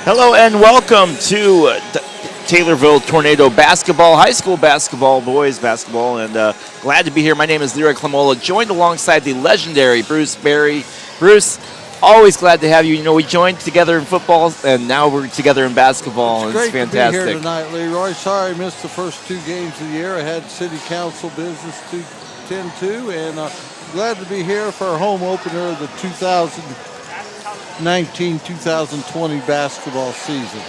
Hello and welcome to Taylorville Tornado basketball, high school basketball, boys basketball, and glad to be here. My name is Leroy Clamola, joined alongside the legendary Bruce Berry. Bruce, always glad to have you. You know, we joined together in football, and now we're together in basketball, and it's Great fantastic. to be here tonight, Leroy. Sorry I missed the first two games of the year. I had city council business to tend to, and glad to be here for our home opener of the 2019-2020 basketball season.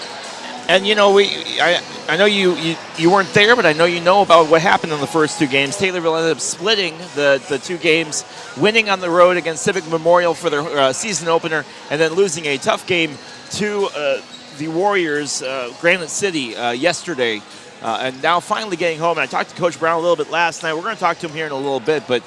And you know, I know you weren't there, but I know you know about what happened in the first two games. Taylorville ended up splitting the two games, winning on the road against Civic Memorial for their season opener, and then losing a tough game to the Warriors, Granite City, yesterday. And now finally getting home. And I talked to Coach Brown a little bit last night. We're going to talk to him here in a little bit, but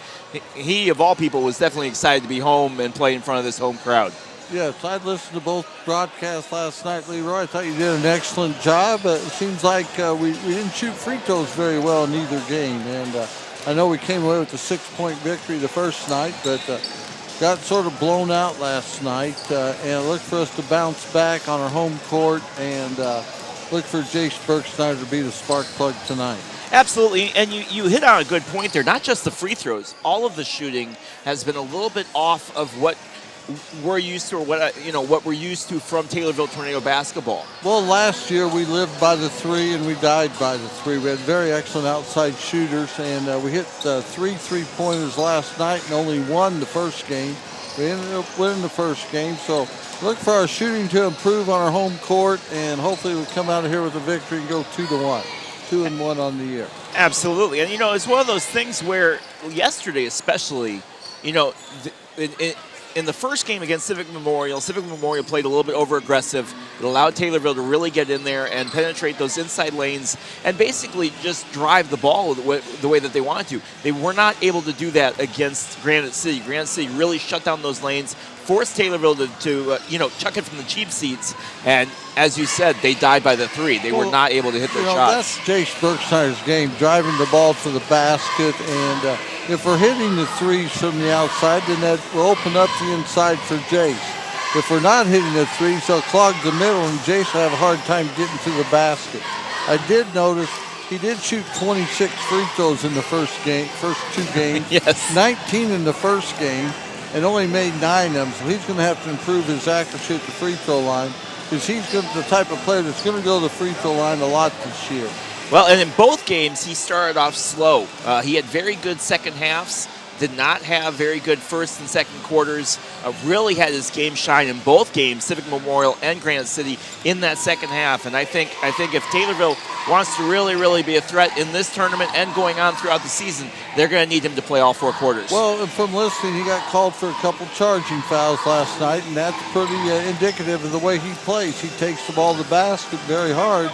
he, of all people, was definitely excited to be home and play in front of this home crowd. Yes, I listened to both broadcasts last night, Leroy. I thought you did an excellent job. It seems like we didn't shoot free throws very well in either game. And I know we came away with a 6-point victory the first night, but got sort of blown out last night. And look for us to bounce back on our home court and look for Jace Berksnyder to be the spark plug tonight. Absolutely, and you hit on a good point there. Not just the free throws, all of the shooting has been a little bit off of what we're used to, or what we're used to from Taylorville Tornado basketball. Well, last year we lived by the three and we died by the three. We had very excellent outside shooters, and we hit 3 3-pointers last night and only won the first game. We ended up winning the first game, so look for our shooting to improve on our home court, and hopefully we come out of here with a victory and go 2-1, 2-1 on the year. Absolutely, and it's one of those things where yesterday, especially, in the first game against Civic Memorial played a little bit over-aggressive. It allowed Taylorville to really get in there and penetrate those inside lanes and basically just drive the ball the way that they wanted to. They were not able to do that against Granite City. Granite City really shut down those lanes, forced Taylorville to chuck it from the cheap seats, and as you said, they died by the three. They were not able to hit their shots. That's Jace Berksnyder's game, driving the ball to the basket, and if we're hitting the threes from the outside, then that will open up the inside for Jace. If we're not hitting the threes, they'll clog the middle, and Jace will have a hard time getting to the basket. I did notice he did shoot 26 free throws in the first two games. Yes. 19 in the first game, and only made 9 of them. So he's going to have to improve his accuracy at the free throw line, because he's the type of player that's going to go to the free throw line a lot this year. Well, and in both games, he started off slow. He had very good second halves, did not have very good first and second quarters, really had his game shine in both games, Civic Memorial and Granite City, in that second half. And I think if Taylorville wants to really, really be a threat in this tournament and going on throughout the season, they're going to need him to play all 4 quarters. Well, from listening, he got called for a couple charging fouls last night, and that's pretty indicative of the way he plays. He takes the ball to the basket very hard,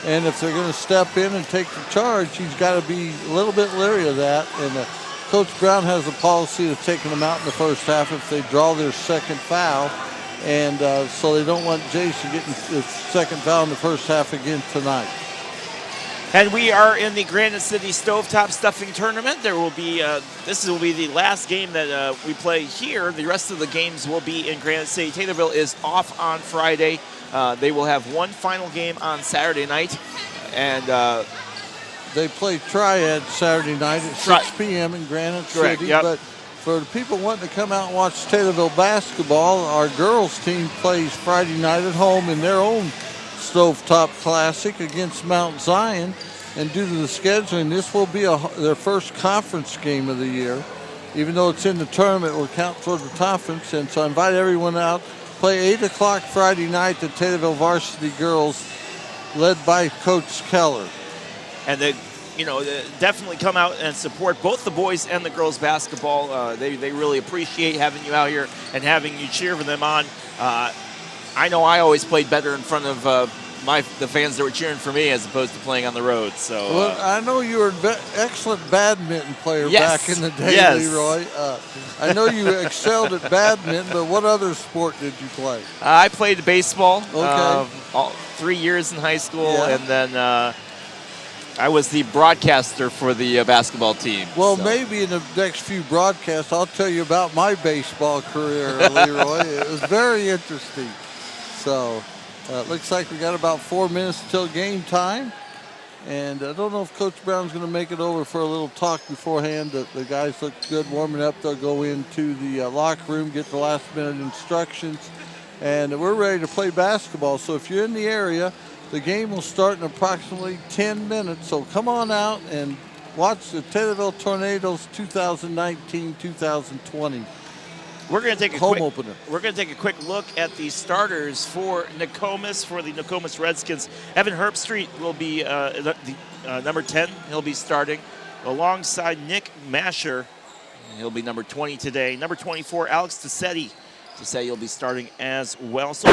and if they're going to step in and take the charge, he's got to be a little bit leery of that. And Coach Brown has a policy of taking them out in the first half if they draw their second foul, and so they don't want Jason getting his second foul in the first half again tonight. And we are in the Granite City Stovetop Stuffing Tournament. There will be this will be the last game that we play here. The rest of the games will be in Granite City. Taylorville is off on Friday. They will have one final game on Saturday night, and they play Triad Saturday night at 6 p.m. in Granite City. Yep. But for the people wanting to come out and watch Taylorville basketball, our girls team plays Friday night at home in their own Stovetop Classic against Mount Zion. And due to the scheduling, this will be their first conference game of the year. Even though it's in the tournament, it will count toward the conference. And so I invite everyone out. Play 8 o'clock Friday night, the Taylorville varsity girls, led by Coach Keller. And they definitely come out and support both the boys and the girls basketball. They really appreciate having you out here and having you cheer for them on. I know I always played better in front of the fans that were cheering for me as opposed to playing on the road. So well, I know you were an excellent badminton player back in the day, Leroy. I know you excelled at badminton, but what other sport did you play? I played baseball. Okay. 3 years in high school, and then I was the broadcaster for the basketball team. Well, maybe in the next few broadcasts, I'll tell you about my baseball career, Leroy. It was very interesting. So Looks like we got about 4 minutes till game time. And I don't know if Coach Brown's going to make it over for a little talk beforehand. The guys look good warming up. They'll go into the locker room, get the last minute instructions. And we're ready to play basketball. So if you're in the area, the game will start in approximately 10 minutes. So come on out and watch the Taylorville Tornadoes 2019-2020. We're going to take a home quick opener. We're going to take a quick look at the starters for Nokomis, for the Nokomis Redskins. Evan Herbstreet will be number 10. He'll be starting alongside Nick Masher. He'll be number 20 today. Number 24, Alex Tassetti. Tassetti will be starting as well. So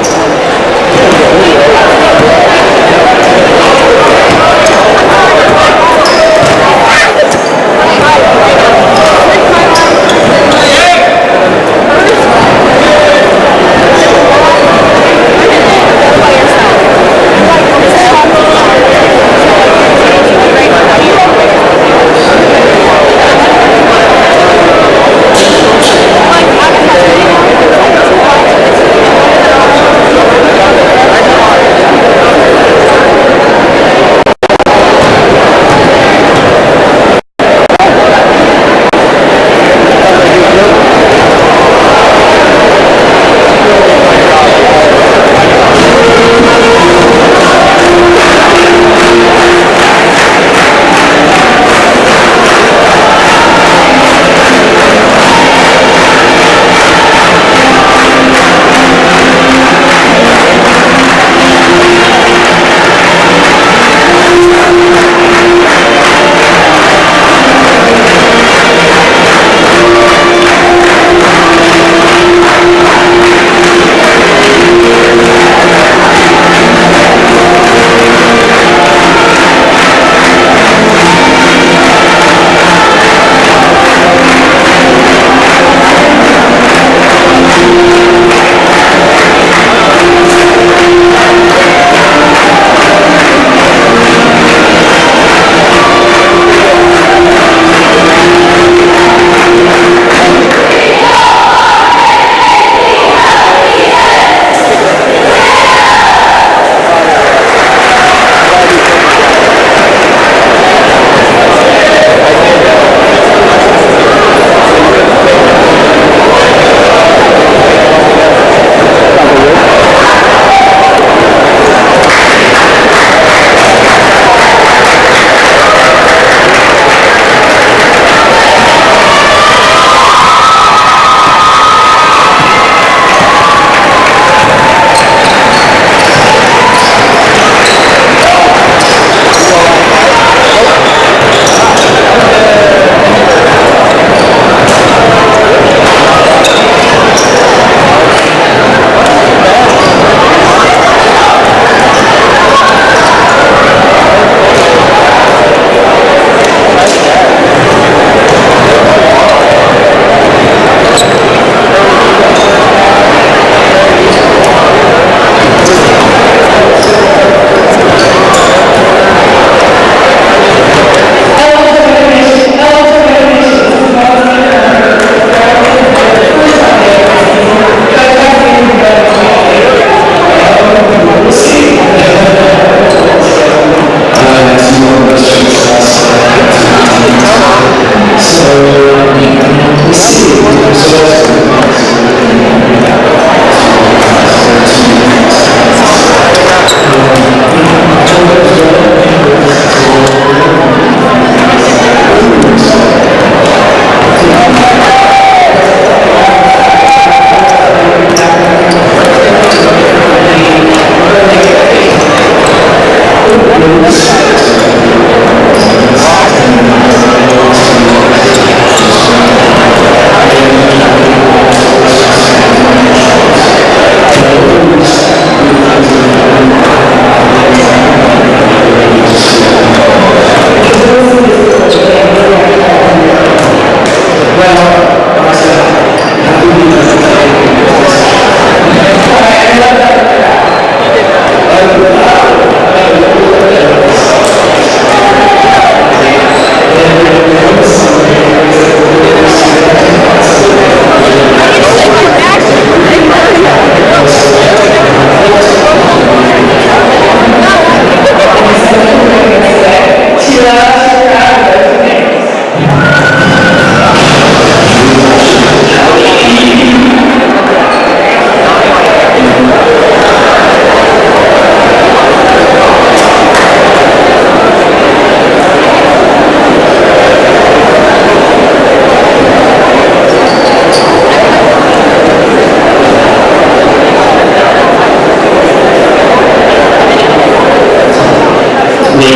For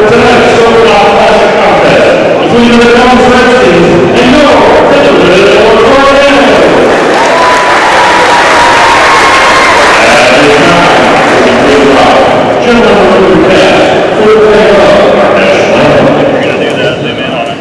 tonight's Silver Classic contest between the Nokomis Redskins and your Taylorville Tornadoes. At this time, we will drop General Pass for the playing of our national anthem. You're going to do that, zoom in on it.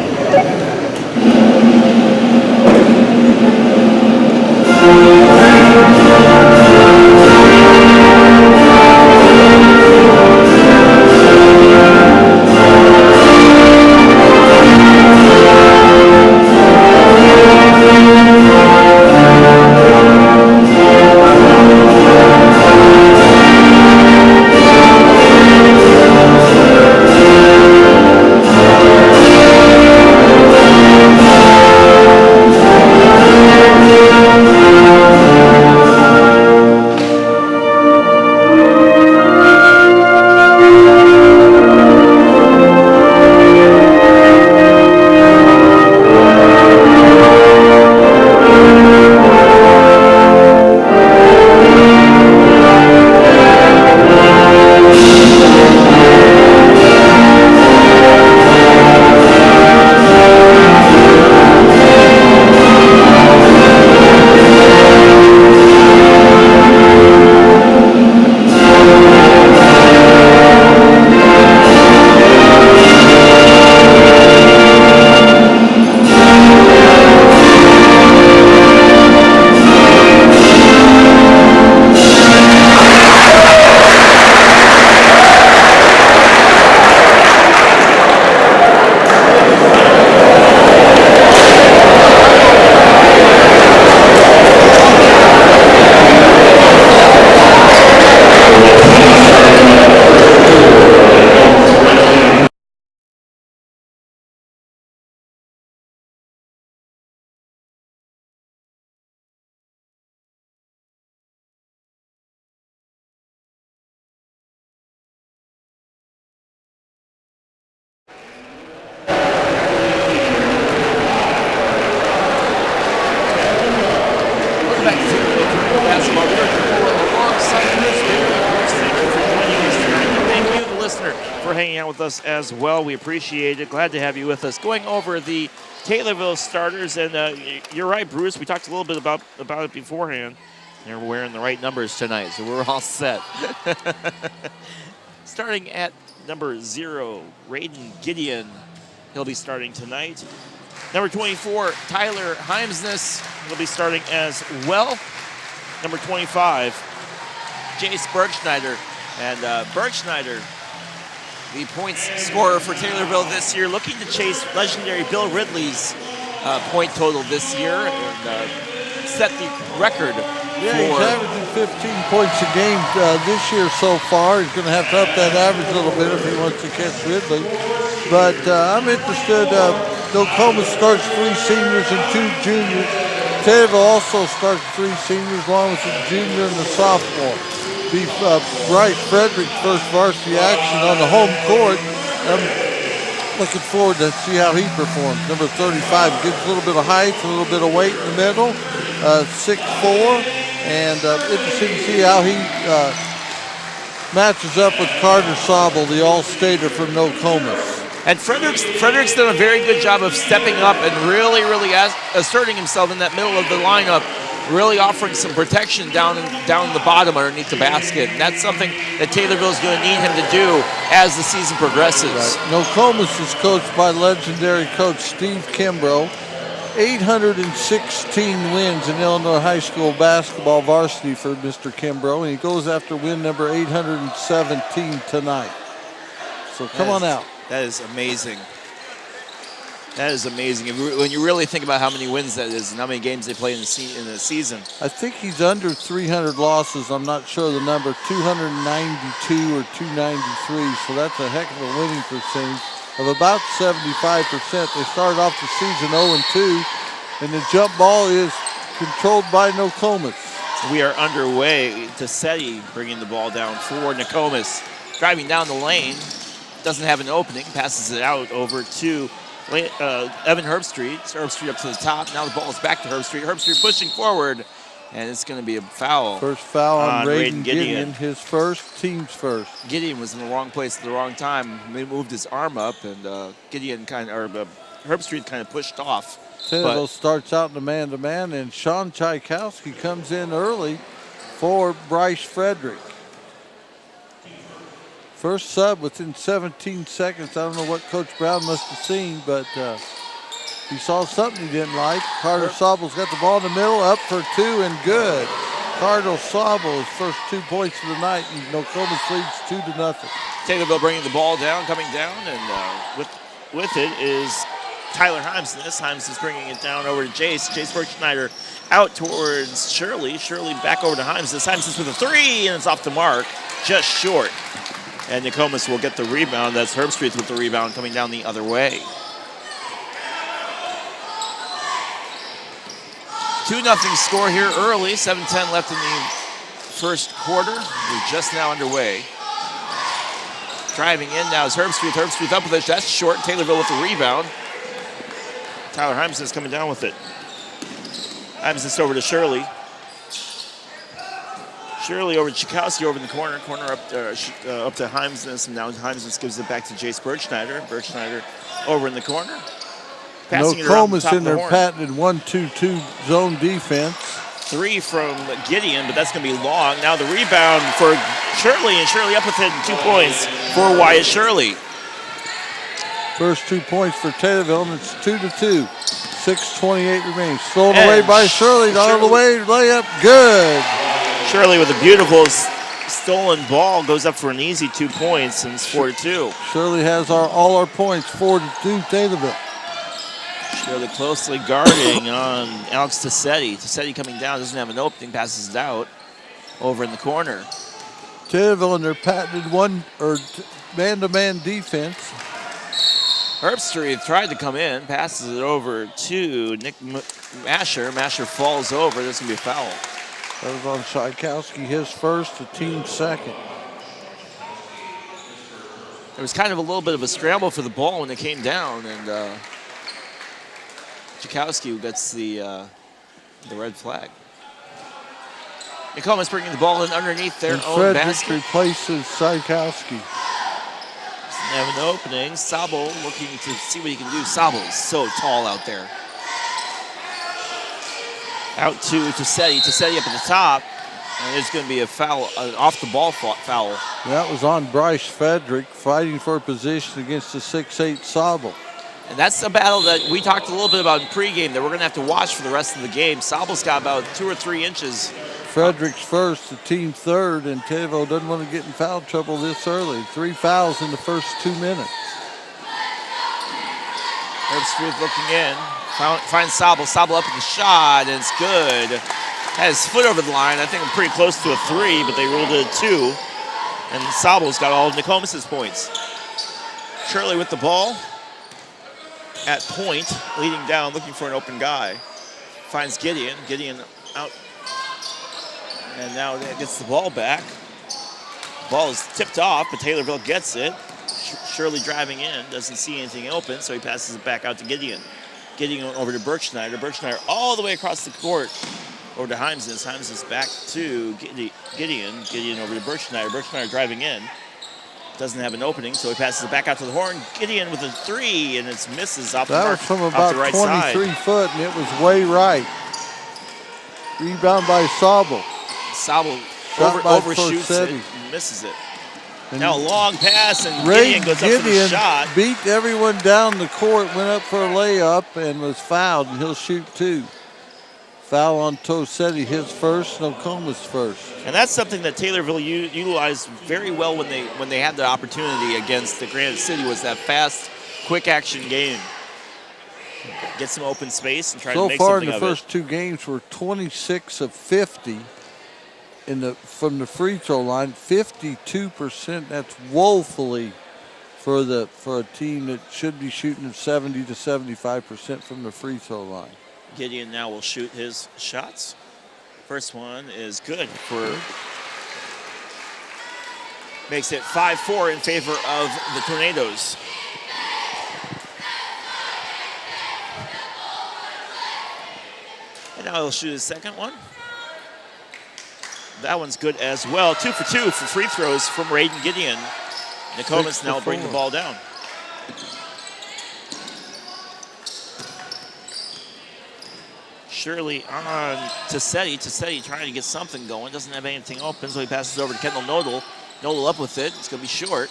With us as well. We appreciate it. Glad to have you with us. Going over the Taylorville starters, and you're right, Bruce. We talked a little bit about it beforehand. They're wearing the right numbers tonight, so we're all set. Starting at number 0, Raiden Gideon. He'll be starting tonight. Number 24, Tyler Heimsness. He'll be starting as well. Number 25, Jace Bergschneider. And Bergschneider, the points scorer for Taylorville this year, looking to chase legendary Bill Ridley's point total this year and set the record. Yeah, he's averaging 15 points a game this year so far. He's going to have to up that average a little bit if he wants to catch Ridley. But I'm interested. Nokomis starts 3 seniors and 2 juniors. Taylorville also starts 3 seniors along with a junior and a sophomore. Be Bryce Frederick's first varsity action on the home court. I'm looking forward to see how he performs. Number 35 gives a little bit of height, a little bit of weight in the middle. 6'4", and interesting to see how he matches up with Carter Sobel, the All-Stater from Nokomis. And Frederick's done a very good job of stepping up and really asserting himself in that middle of the lineup, really offering some protection down the bottom underneath the basket. And that's something that Taylorville's going to need him to do as the season progresses. Right. Nokomis is coached by legendary coach Steve Kimbrough. 816 wins in Illinois high school basketball varsity for Mr. Kimbrough, and he goes after win number 817 tonight. So come on out. That is amazing. That is amazing. When you really think about how many wins that is and how many games they play in the season. I think he's under 300 losses. I'm not sure the number, 292 or 293. So that's a heck of a winning percentage of about 75%. They started off the season 0-2, and the jump ball is controlled by Nokomis. We are underway. Tassetti bringing the ball down for Nokomis. Driving down the lane. Doesn't have an opening. Passes it out over to Evan Herbstreit. Herbstreit up to the top. Now the ball is back to Herbstreit. Herbstreit pushing forward. And it's going to be a foul. First foul on Raiden Raiden Gideon, his first, team's first. Gideon was in the wrong place at the wrong time. He moved his arm up, and Gideon Herbstreit kind of pushed off. Taylorville starts out in the man-to-man, and Sean Tchaikovsky comes in early for Bryce Frederick. First sub within 17 seconds. I don't know what Coach Brown must have seen, but he saw something he didn't like. Carter Sobel's got the ball in the middle, up for two and good. Carter Sobel, his first 2 points of the night, and Nokomis leads 2-0. Taylorville bringing the ball down, coming down, and with it is Tyler Heimsness. Heimsness bringing it down over to Jace. Jace Bergschneider out towards Shirley. Shirley back over to Heimsness. Heimsness with a three, and it's off the mark, just short. And Nokomis will get the rebound. That's Herbstreit with the rebound coming down the other way. 2-0 score here early. 7:10 left in the first quarter. We're just now underway. Driving in now is Herbstreit. Herbstreit up with it. That's short. Taylorville with the rebound. Tyler Heimsness coming down with it. Heimsness over to Shirley. Shirley over to Tchaikovsky over in the corner. Corner up to Heimsness, and now Heimsness gives it back to Jace Bergschneider. Bergschneider over in the corner. Passing it around the top Nokomis in of the their horn. patented 1-2-2 zone defense. Three from Gideon, but that's going to be long. Now the rebound for Shirley, and Shirley up with it, and 2 points for Wyatt Shirley. First 2 points for Taylorville, and it's 2-2. 6:28 remains. Stolen away by Shirley. All the way, layup, good. Shirley with a beautiful stolen ball goes up for an easy 2 points, and it's 4-2. Shirley has all our points, 4-2 Taylorville. Shirley closely guarding on Alex Tassetti. Tassetti coming down, doesn't have an opening, passes it out over in the corner. Taylorville in their patented man-to-man defense. Herbstreit tried to come in, passes it over to Nick Masher. Masher falls over. There's going to be a foul. That was on Tchaikovsky, his first, the team's second. There was kind of a little bit of a scramble for the ball when it came down, and Tchaikovsky gets the red flag. Nokomis bringing the ball in underneath their own Frederick basket. replaces Tchaikovsky. Doesn't have an opening. Sabel looking to see what he can do. Sabel is so tall out there. Out to Tassetti. Tassetti up at the top. And there's going to be a foul, an off-the-ball foul. That was on Bryce Frederick, fighting for position against the 6'8 Sabel. And that's a battle that we talked a little bit about in pregame that we're going to have to watch for the rest of the game. Sabel's got about 2 or 3 inches. Frederick's first, the team third, and Taylorville doesn't want to get in foul trouble this early. 3 fouls in the first 2 minutes. Herbstreit looking in, finds Sabel. Sabel up with the shot, and it's good. Has his foot over the line. I think I'm pretty close to a 3, but they ruled it a 2. And Sabel's got all of Nokomis' points. Shirley with the ball at point, leading down, looking for an open guy. Finds Gideon. Gideon out. And now gets the ball back. Ball is tipped off, but Taylorville gets it. Shirley driving in, doesn't see anything open, so he passes it back out to Gideon. Gideon over to Bergschneider. Bergschneider all the way across the court over to Heimsness. Heimsness back to Gideon. Gideon over to Bergschneider. Bergschneider driving in. Doesn't have an opening, so he passes it back out to the horn. Gideon with a 3, and it misses off the That mark, was from off about the right 23 side. foot, and it was way right. Rebound by Sabel. Sabel Shot by overshoots it Forsetti. and misses it. And Now a long pass, and Ray Gideon goes up for the Gideon shot. beat everyone down the court, went up for a layup, and was fouled, and he'll shoot 2. Foul on Tosetti, his first, Nokomis first. And that's something that Taylorville utilized very well when they had the opportunity against the Granite City, was that fast, quick action game. Get some open space and try to So make far in something the of it. first 2 games, we're 26 of 50 from the free throw line, 52%. That's woefully for a team that should be shooting at 70 to 75% from the free throw line. Gideon now will shoot his shots. First one is good for, makes it 5-4 in favor of the Tornadoes. And now he'll shoot his second one. That one's good as well. 2 for 2 for free throws from Raiden Gideon. Nokomis now bring the ball down. Shirley on Tassetti. Tassetti trying to get something going. Doesn't have anything open, so he passes over to Kendall Nodal. Nodal up with it. It's going to be short.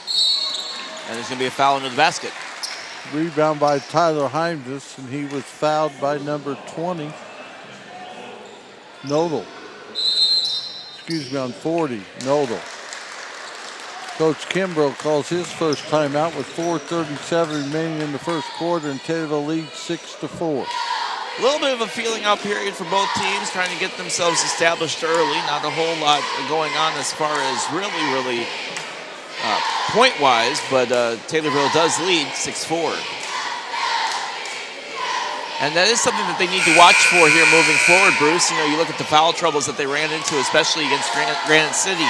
And there's going to be a foul into the basket. Rebound by Tyler Heimdus, and he was fouled by number 20, Nodal. Excuse me, on 40, Nodal. Coach Kimbrough calls his first timeout with 4:37 remaining in the first quarter, and Taylorville leads 6-4. A little bit of a feeling out period for both teams, trying to get themselves established early. Not a whole lot going on as far as really point-wise, but Taylorville does lead 6-4. And that is something that they need to watch for here moving forward, Bruce. You know, you look at the foul troubles that they ran into, especially against Granite City,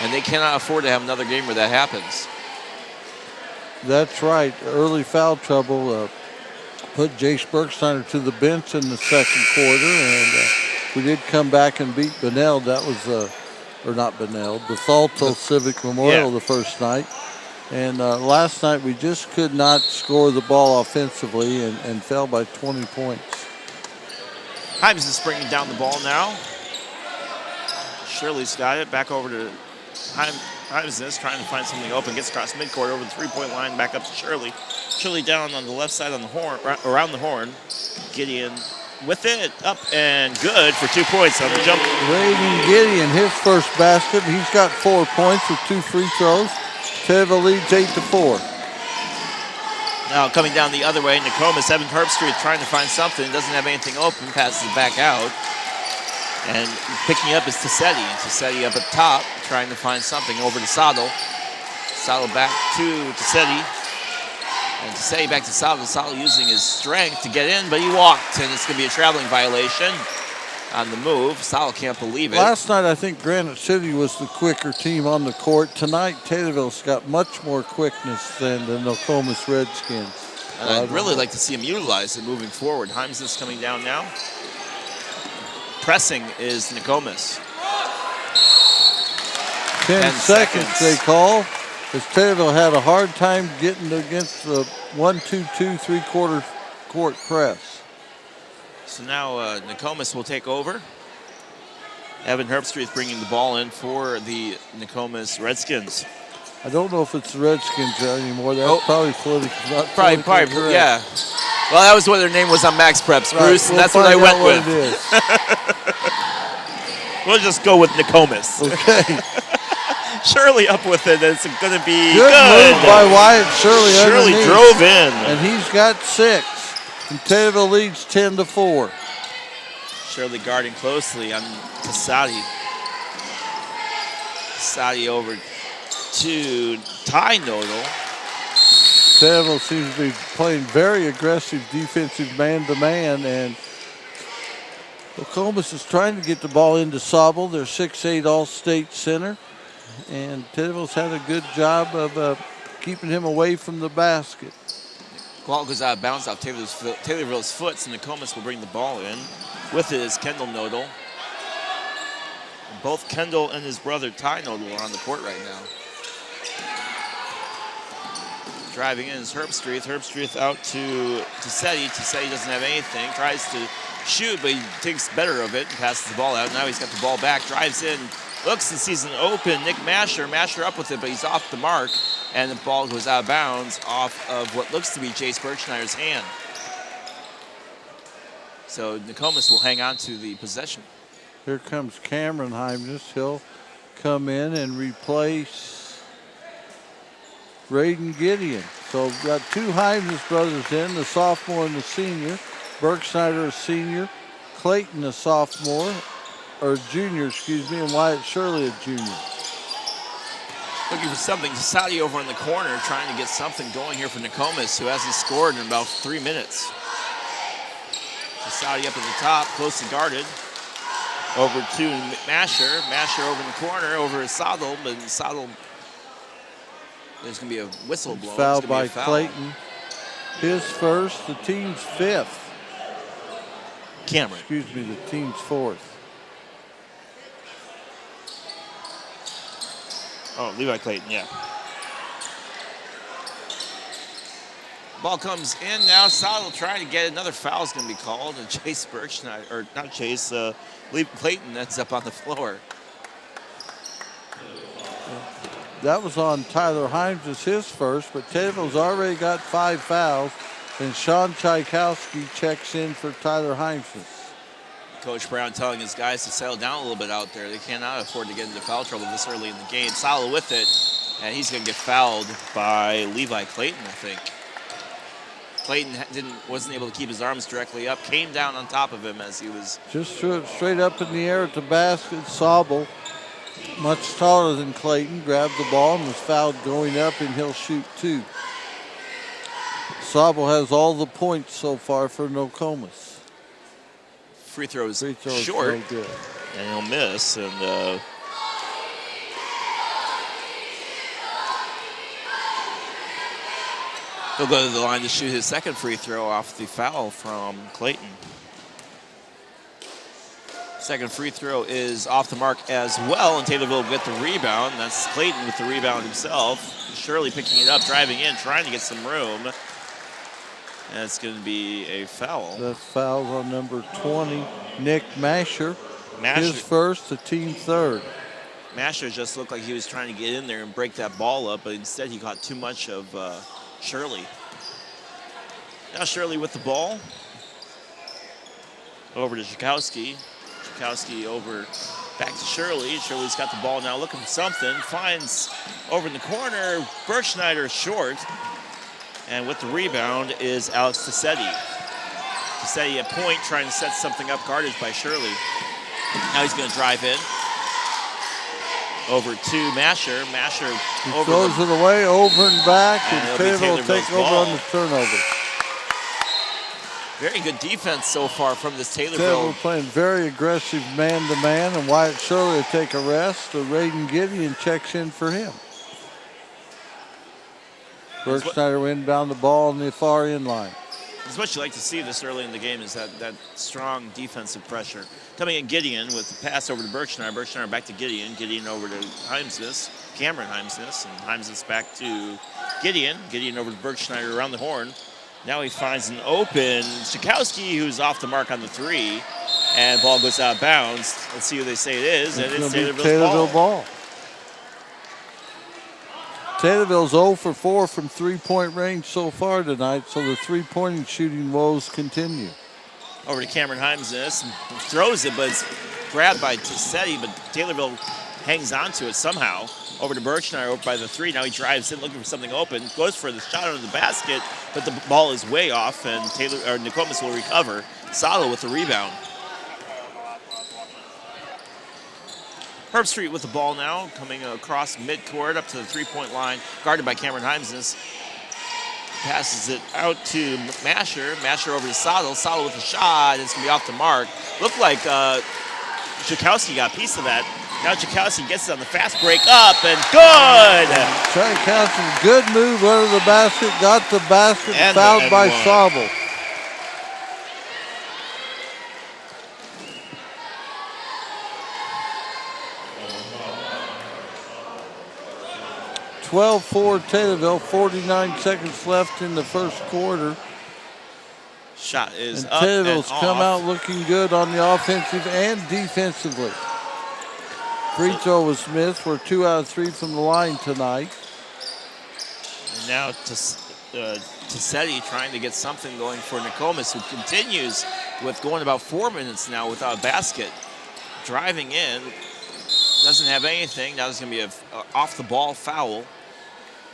and they cannot afford to have another game where that happens. That's right. Early foul trouble put Jace Bergsteiner to the bench in the second quarter, and we did come back and beat Bunnell. That was, or not Bunnell, Bethalto Civic Memorial the first night. And last night we just could not score the ball offensively and fell by 20 points. Himes is bringing down the ball now. Shirley's got it. Back over to Himes, trying to find something open. Gets across midcourt over the three-point line. Back up to Shirley. Shirley down on the left side on the horn, around the horn. Gideon with it. Up and good for 2 points on the jump. Raiden Gideon, his first basket. He's got 4 points with 2 free throws. Taylorville leads 8-4. Now coming down the other way, Nokomis, Evan Herbstreit trying to find something. Doesn't have anything open. Passes it back out. And picking up is Tassetti. Tassetti up at top, trying to find something over to Saddle. Saddle back to Tassetti. And Tassetti back to Saddle. Saddle using his strength to get in, but he walked. And it's going to be a traveling violation on the move. Saddle can't believe it. Last night, I think Granite City was the quicker team on the court. Tonight, Taylorville's got much more quickness than the Nokomis Redskins. And I'd really like to see him utilize it moving forward. Himes is coming down now. Pressing is Nokomis. 10 seconds they call, as Taylorville had a hard time getting against the 1-2-2 three-quarter court press. So now Nokomis will take over. Evan Herbstreit bringing the ball in for the Nokomis Redskins. I don't know if it's the Redskins anymore. That's probably politically Probably, correct. yeah. Well, that was what their name was on Max Preps, Bruce, and We'll that's what I find went out what with. it is. We'll just go with Nokomis. Okay. Shirley up with it. It's going to be Good good. move by Wyatt Shirley. Shirley underneath. drove in. And he's got 6. And Taylorville leads 10-4. Shirley guarding closely on Tassetti. Tassetti over to Ty Nodal. Taylorville seems to be playing very aggressive defensive man-to-man, and Nokomis is trying to get the ball into Sobel, their 6'8" All-State center, and Taylorville's had a good job of keeping him away from the basket. Ball goes out of bounds off Taylorville's foot, so Nokomis will bring the ball in. With it is Kendall Nodal. Both Kendall and his brother Ty Nodal are on the court right now. Driving in is Herbstreit. Herbstreit out to Tassetti. Tassetti doesn't have anything. Tries to shoot, but he takes better of it and passes the ball out. Now he's got the ball back. Drives in, looks and sees an open Nick Masher. Masher up with it, but he's off the mark. And the ball goes out of bounds off of what looks to be Jace Bergschneider's hand. So Nokomis will hang on to the possession. Here comes Cameron Heimdus. He'll come in and replace Raiden Gideon. So we've got 2 Heimdus brothers in, the sophomore and the senior. Bergschneider a senior, Clayton a sophomore, or junior, excuse me, and Wyatt Shirley a junior. Looking for something. Tassetti over in the corner trying to get something going here for Nokomis, who hasn't scored in about 3 minutes. Tassetti up at the top, closely guarded. Over to Masher. Masher over in the corner, over to Saddle, but Saddle, there's going to be a whistle blown. Fouled by Clayton. His first, the team's 5th. Cameron. Excuse me, the team's 4th. Oh, Levi Clayton, yeah. Ball comes in now. Sottle trying to get another foul is going to be called. And Chase Birchnight, or not Chase, Levi Clayton ends up on the floor. That was on Tyler Himes as his first, but Taylorville's already got 5 fouls, and Sean Tchaikovsky checks in for Tyler Himes. Coach Brown telling his guys to settle down a little bit out there. They cannot afford to get into foul trouble this early in the game. Sottle with it, and he's going to get fouled by Levi Clayton, I think. Clayton wasn't able to keep his arms directly up, came down on top of him as he was... Just threw it straight up in the air at the basket. Sobel, much taller than Clayton, grabbed the ball and was fouled going up, and he'll shoot 2. Sobel has all the points so far for Nokomis. Free throw is Short, short, no good. and he'll miss. And he'll go to the line to shoot his second free throw off the foul from Clayton. Second free throw is off the mark as well, and Taylorville will get the rebound. That's Clayton with the rebound himself. Shirley picking it up, driving in, trying to get some room. And it's going to be a foul. That's fouls on number 20, Nick Masher. Masher. His first, the team third. Masher just looked like he was trying to get in there and break that ball up, but instead he caught too much of Shirley. Now Shirley with the ball. Over to Tchaikovsky. Tchaikovsky over back to Shirley. Shirley's got the ball now looking for something. Finds over in the corner. Birchnider short. And with the rebound is Alex Tassetti. Tassetti at point trying to set something up, guarded by Shirley. Now he's going to drive in. Over to Masher. Masher over. Throws it away, over and back, and Taylorville will take over on the turnover. Very good defense so far from this Taylorville. Taylorville playing very aggressive man-to-man, and Wyatt Shirley will take a rest. The Raiden Gideon checks in for him. Birchnider will inbound the ball in the far end line. That's what you like to see this early in the game, is that strong defensive pressure. Coming in Gideon with the pass over to Birchnider. Birchnider back to Gideon. Gideon over to Heimsness. Cameron Heimsness. And Heimsness back to Gideon. Gideon over to Birchnider around the horn. Now he finds an open Tchaikovsky, who's off the mark on the 3. And ball goes out of bounds. Let's see who they say it is. And it's Taylorville's ball. Taylorville's 0 for 4 from three-point range so far tonight, so the three-point shooting woes continue. Over to Cameron Heimsness, throws it, but it's grabbed by Tassetti, but Taylorville hangs on to it somehow. Over to Birchnider, over by the 3. Now he drives in looking for something open, goes for the shot under the basket, but the ball is way off, and Nokomis will recover. Sottle with the rebound. Herbstreit with the ball now, coming across midcourt up to the three-point line, guarded by Cameron Heimsness. Passes it out to Masher. Masher over to Sottle. Sottle with a shot. It's going to be off the mark. Looked like Tchaikovsky got a piece of that. Now Tchaikovsky gets it on the fast break up, and good! Tchaikovsky, good move under the basket, got the basket, and fouled by Sobel. 12-4 Taylorville, 49 seconds left in the first quarter. Shot is and up Taylorville's and come off. out looking good on the offensive and defensively. Free throw was missed. We're 2 out of 3 from the line tonight. And now Tassetti trying to get something going for Nokomis, who continues with going about 4 minutes now without a basket. Driving in, doesn't have anything. Now there's going to be a off-the-ball foul.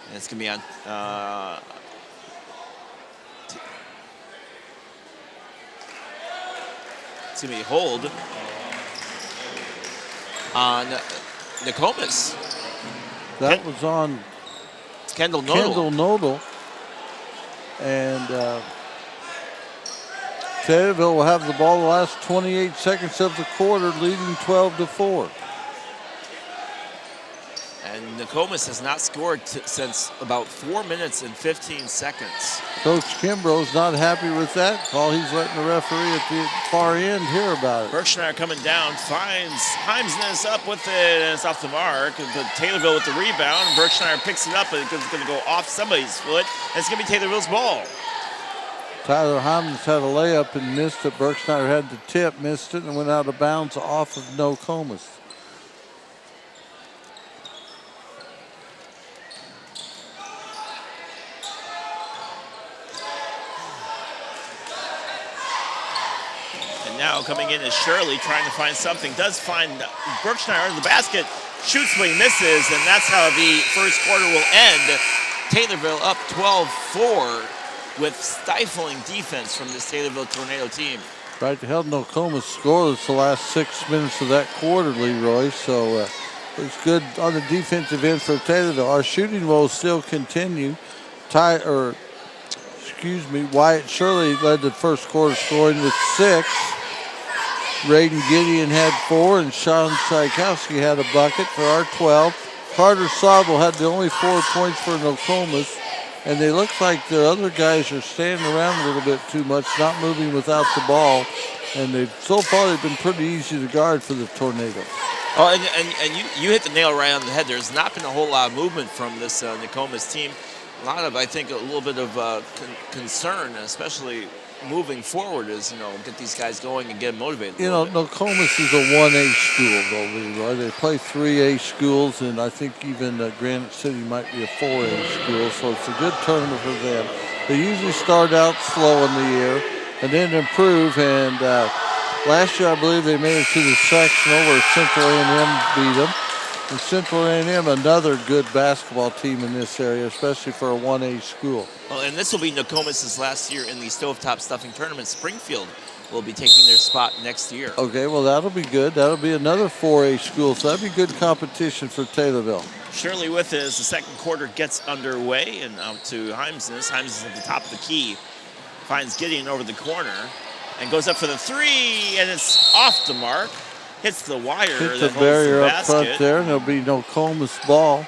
And it's going to be on it's going to be a hold on Nokomis. That was on Kendall Nodal. Nodal. And Taylorville will have the ball the last 28 seconds of the quarter, leading 12-4. And Nokomis has not scored since about 4 minutes and 15 seconds. Coach Kimbrough's not happy with that call. He's letting the referee at the far end hear about it. Berkshire coming down, finds Heimsness up with it, and it's off the mark. But Taylorville with the rebound. Berkshire picks it up, but it's going to go off somebody's foot. And it's going to be Taylorville's ball. Tyler Heimsness had a layup and missed it. Berkshire had the tip, missed it, and went out of bounds off of Nokomis. Now coming in is Shirley trying to find something. Does find Berkshire under the basket. Shoots but he misses, and that's how the first quarter will end. Taylorville up 12-4 with stifling defense from this Taylorville Tornado team. Right to hell, Nokomis scoreless the last 6 minutes of that quarter, Leroy. So it's good on the defensive end for Taylorville. Our shooting woes still continue. Wyatt Shirley led the first quarter scoring with 6. Raiden Gideon had 4, and Sean Tchaikovsky had a bucket for our 12. Carter Sobel had the only 4 points for Nokomis, and they look like the other guys are standing around a little bit too much, not moving without the ball, and so far they've been pretty easy to guard for the Tornadoes. Oh, and you hit the nail right on the head. There's not been a whole lot of movement from this Nokomis team. A lot of, I think, a little bit of concern, especially moving forward, is, get these guys going and get them motivated. Nokomis is a 1A school, though, Leroy. They play 3A schools, and I think even Granite City might be a 4A school, so it's a good tournament for them. They usually start out slow in the year and then improve, and last year I believe they made it to the sectional where Central A&M beat them. And Central A&M, another good basketball team in this area, especially for a 1A school. Well, and this will be Nokomis' last year in the Stovetop Stuffing Tournament. Springfield will be taking their spot next year. Okay, well, that'll be good. That'll be another 4A school, so that'll be good competition for Taylorville. Shirley with it as the second quarter gets underway, and out to Heimsness. Heimsness at the top of the key. Finds Gideon over the corner and goes up for the 3, and it's off the mark. Hits the wire. Hits the barrier up front there, and there'll be Nokomis ball.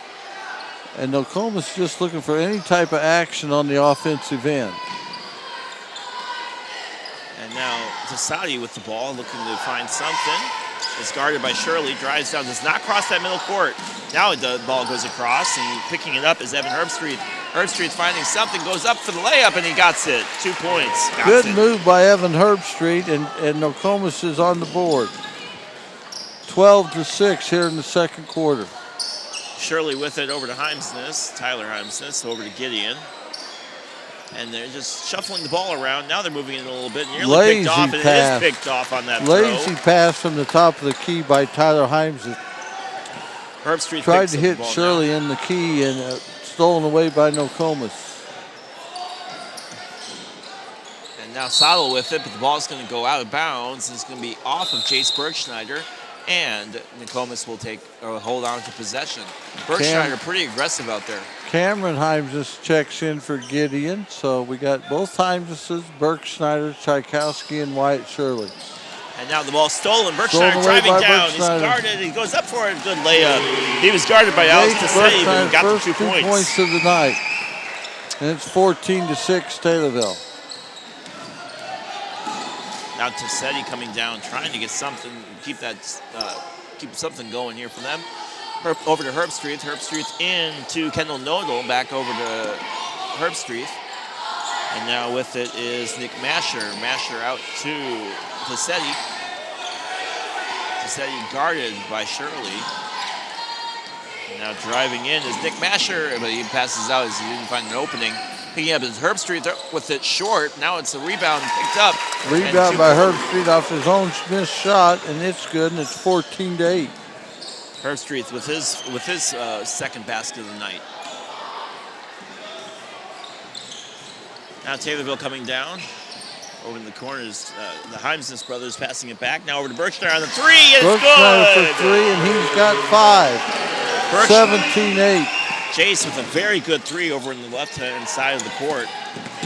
And Nokomis just looking for any type of action on the offensive end. And now Tasadi with the ball, looking to find something. Is guarded by Shirley, drives down, does not cross that middle court. Now the ball goes across, and picking it up is Evan Herbstreet. Herbstreet finding something, goes up for the layup, and he got it. 2 points. Good move by Evan Herbstreet, and Nokomis is on the board. 12-6 here in the second quarter. Shirley with it over to Heimsness, Tyler Heimsness, over to Gideon. And they're just shuffling the ball around. Now they're moving it a little bit. Nearly picked off, and it is picked off on that Lazy throw. pass from the top of the key by Tyler Heimsness. Herbstreet tried to hit Shirley in the key and stolen away by Nokomis. And now Saddle with it, but the ball's going to go out of bounds. It's going to be off of Jace Bergschneider. And Nokomis will hold on to possession. Bergschneider pretty aggressive out there. Cameron Heimsness checks in for Gideon. So we got both Heimsnesses, Bergschneider, Tchaikovsky, and Wyatt Shirley. And now the ball's stolen. Bergschneider driving down. He's guarded. He goes up for a good layup. He was guarded by Alex Tassetti, but he got the 2 points. 2 points of the night. And it's 14-6 Taylorville. Now Tassetti coming down, trying to get something, keep something going here for them. Over to Herbstreet. Herbstreet into Kendall Nodal, back over to Herbstreet. And now with it is Nick Masher. Masher out to Tassetti. Tassetti guarded by Shirley. And now driving in is Nick Masher, but he passes out as he didn't find an opening. Picking up is Herbstreet with it short. Now it's a rebound picked up. Rebound by Herbstreet off his own missed shot, and it's good, and it's 14-8. Herbstreet with his second basket of the night. Now Taylorville coming down. Over in the corners, the Heimsness brothers passing it back. Now over to Berkshire on the 3, and it's good! For 3, and he's got 5. 17-8. Jace with a very good 3 over in the left-hand side of the court.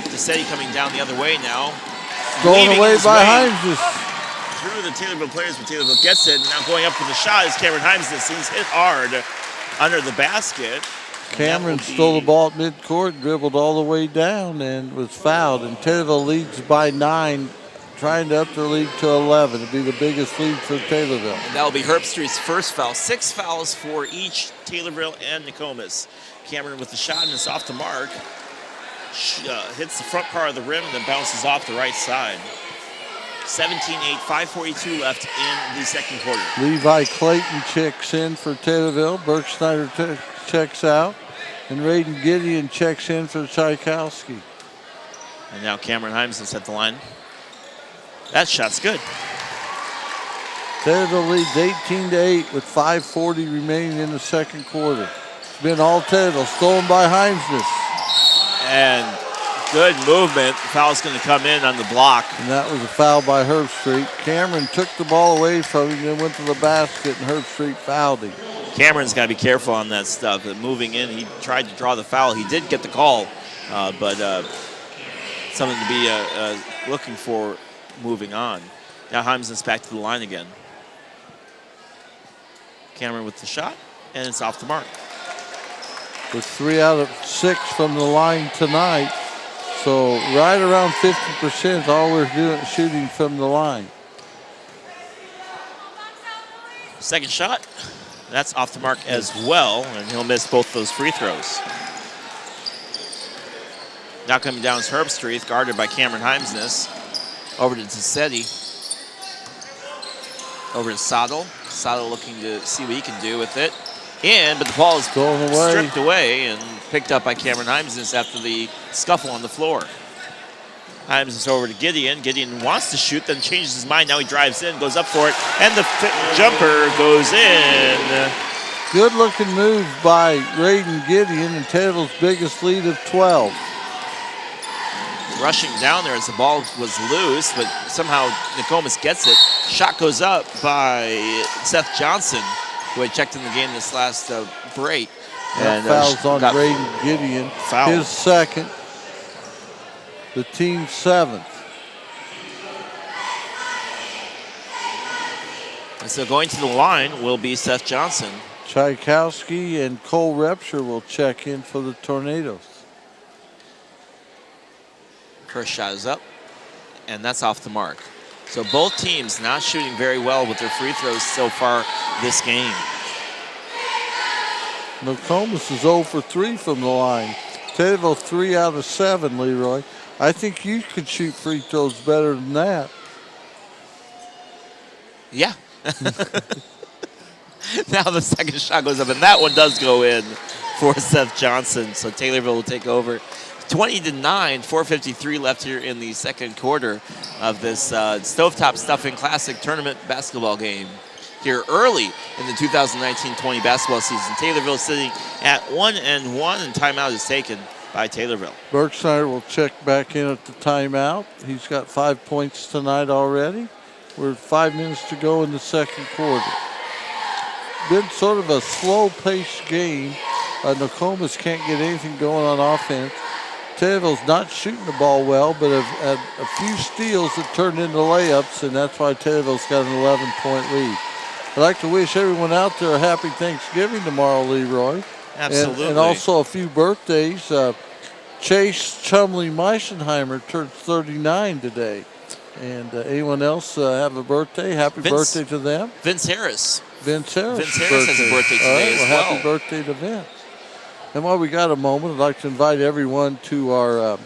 Tassetti coming down the other way now. Stolen away by Heimsness. Through the Taylorville players, but Taylorville gets it. And now going up for the shot is Cameron Heimsness. He's hit hard. under the basket. Cameron stole the ball at midcourt, dribbled all the way down, and was fouled. And Taylorville leads by 9, trying to up their lead to 11. It'll be the biggest lead for Taylorville. And that'll be Herbstreit's first foul. 6 fouls for each Taylorville and Nokomis. Cameron with the shot, and it's off the mark. Hits the front part of the rim, and then bounces off the right side. 17-8, 5:42 left in the second quarter. Levi Clayton checks in for Taylorville. Burke Snyder checks out. And Raiden Gideon checks in for Tchaikovsky. And now Cameron Hymeson's at the line. That shot's good. Taylorville leads 18-8 with 5:40 remaining in the second quarter. It's been all Taylorville, stolen by Hymesness. And good movement. Foul's going to come in on the block. And that was a foul by Herbstreit. Cameron took the ball away from him and went to the basket, and Herbstreit fouled him. Cameron's got to be careful on that stuff. Moving in, he tried to draw the foul. He did get the call, but something to be looking for moving on. Now Hymeson's back to the line again. Cameron with the shot, and it's off the mark. With 3 out of 6 from the line tonight, so right around 50% is all we're doing, shooting from the line. Second shot, that's off the mark as well, and he'll miss both those free throws. Now coming down is Herbstreit, guarded by Cameron Hymesness. Over to Tassetti. Over to Saddle. Saddle looking to see what he can do with it. But the ball is stripped away and picked up by Cameron Hymesness after the scuffle on the floor. Hymesness over to Gideon. Gideon wants to shoot, then changes his mind. Now he drives in, goes up for it, and the jumper goes in. Good looking move by Raiden Gideon, and Taylor's biggest lead of 12. Rushing down there as the ball was loose, but somehow Nokomis gets it. Shot goes up by Seth Johnson, who had checked in the game this last break. And fouls on Raiden Gideon. Foul. His second. The team's 7th. And so going to the line will be Seth Johnson. Tchaikovsky and Cole Repsher will check in for the Tornadoes. First shot is up, and that's off the mark. So both teams not shooting very well with their free throws so far this game. Nokomis is 0 for 3 from the line. Taylorville 3 out of 7, Leroy. I think you could shoot free throws better than that. Yeah. Now the second shot goes up, and that one does go in for Seth Johnson. So Taylorville will take over. 20-9, 4:53 left here in the second quarter of this Stovetop Stuffing Classic Tournament basketball game. Here early in the 2019-20 basketball season, Taylorville sitting at 1-1, and timeout is taken by Taylorville. Burke Snyder will check back in at the timeout. He's got 5 points tonight already. We're 5 minutes to go in the second quarter. Been sort of a slow-paced game. Nokomis can't get anything going on offense. Taylorville's not shooting the ball well, but have had a few steals that turned into layups, and that's why Taylorville's got an 11-point lead. I'd like to wish everyone out there a happy Thanksgiving tomorrow, Leroy. Absolutely. And also a few birthdays. Chase Chumley Meissenheimer turns 39 today. And anyone else have a birthday? Happy birthday to them. Vince Harris. Vince Harris has a birthday today as well. Happy birthday to Vince. And while we got a moment, I'd like to invite everyone to our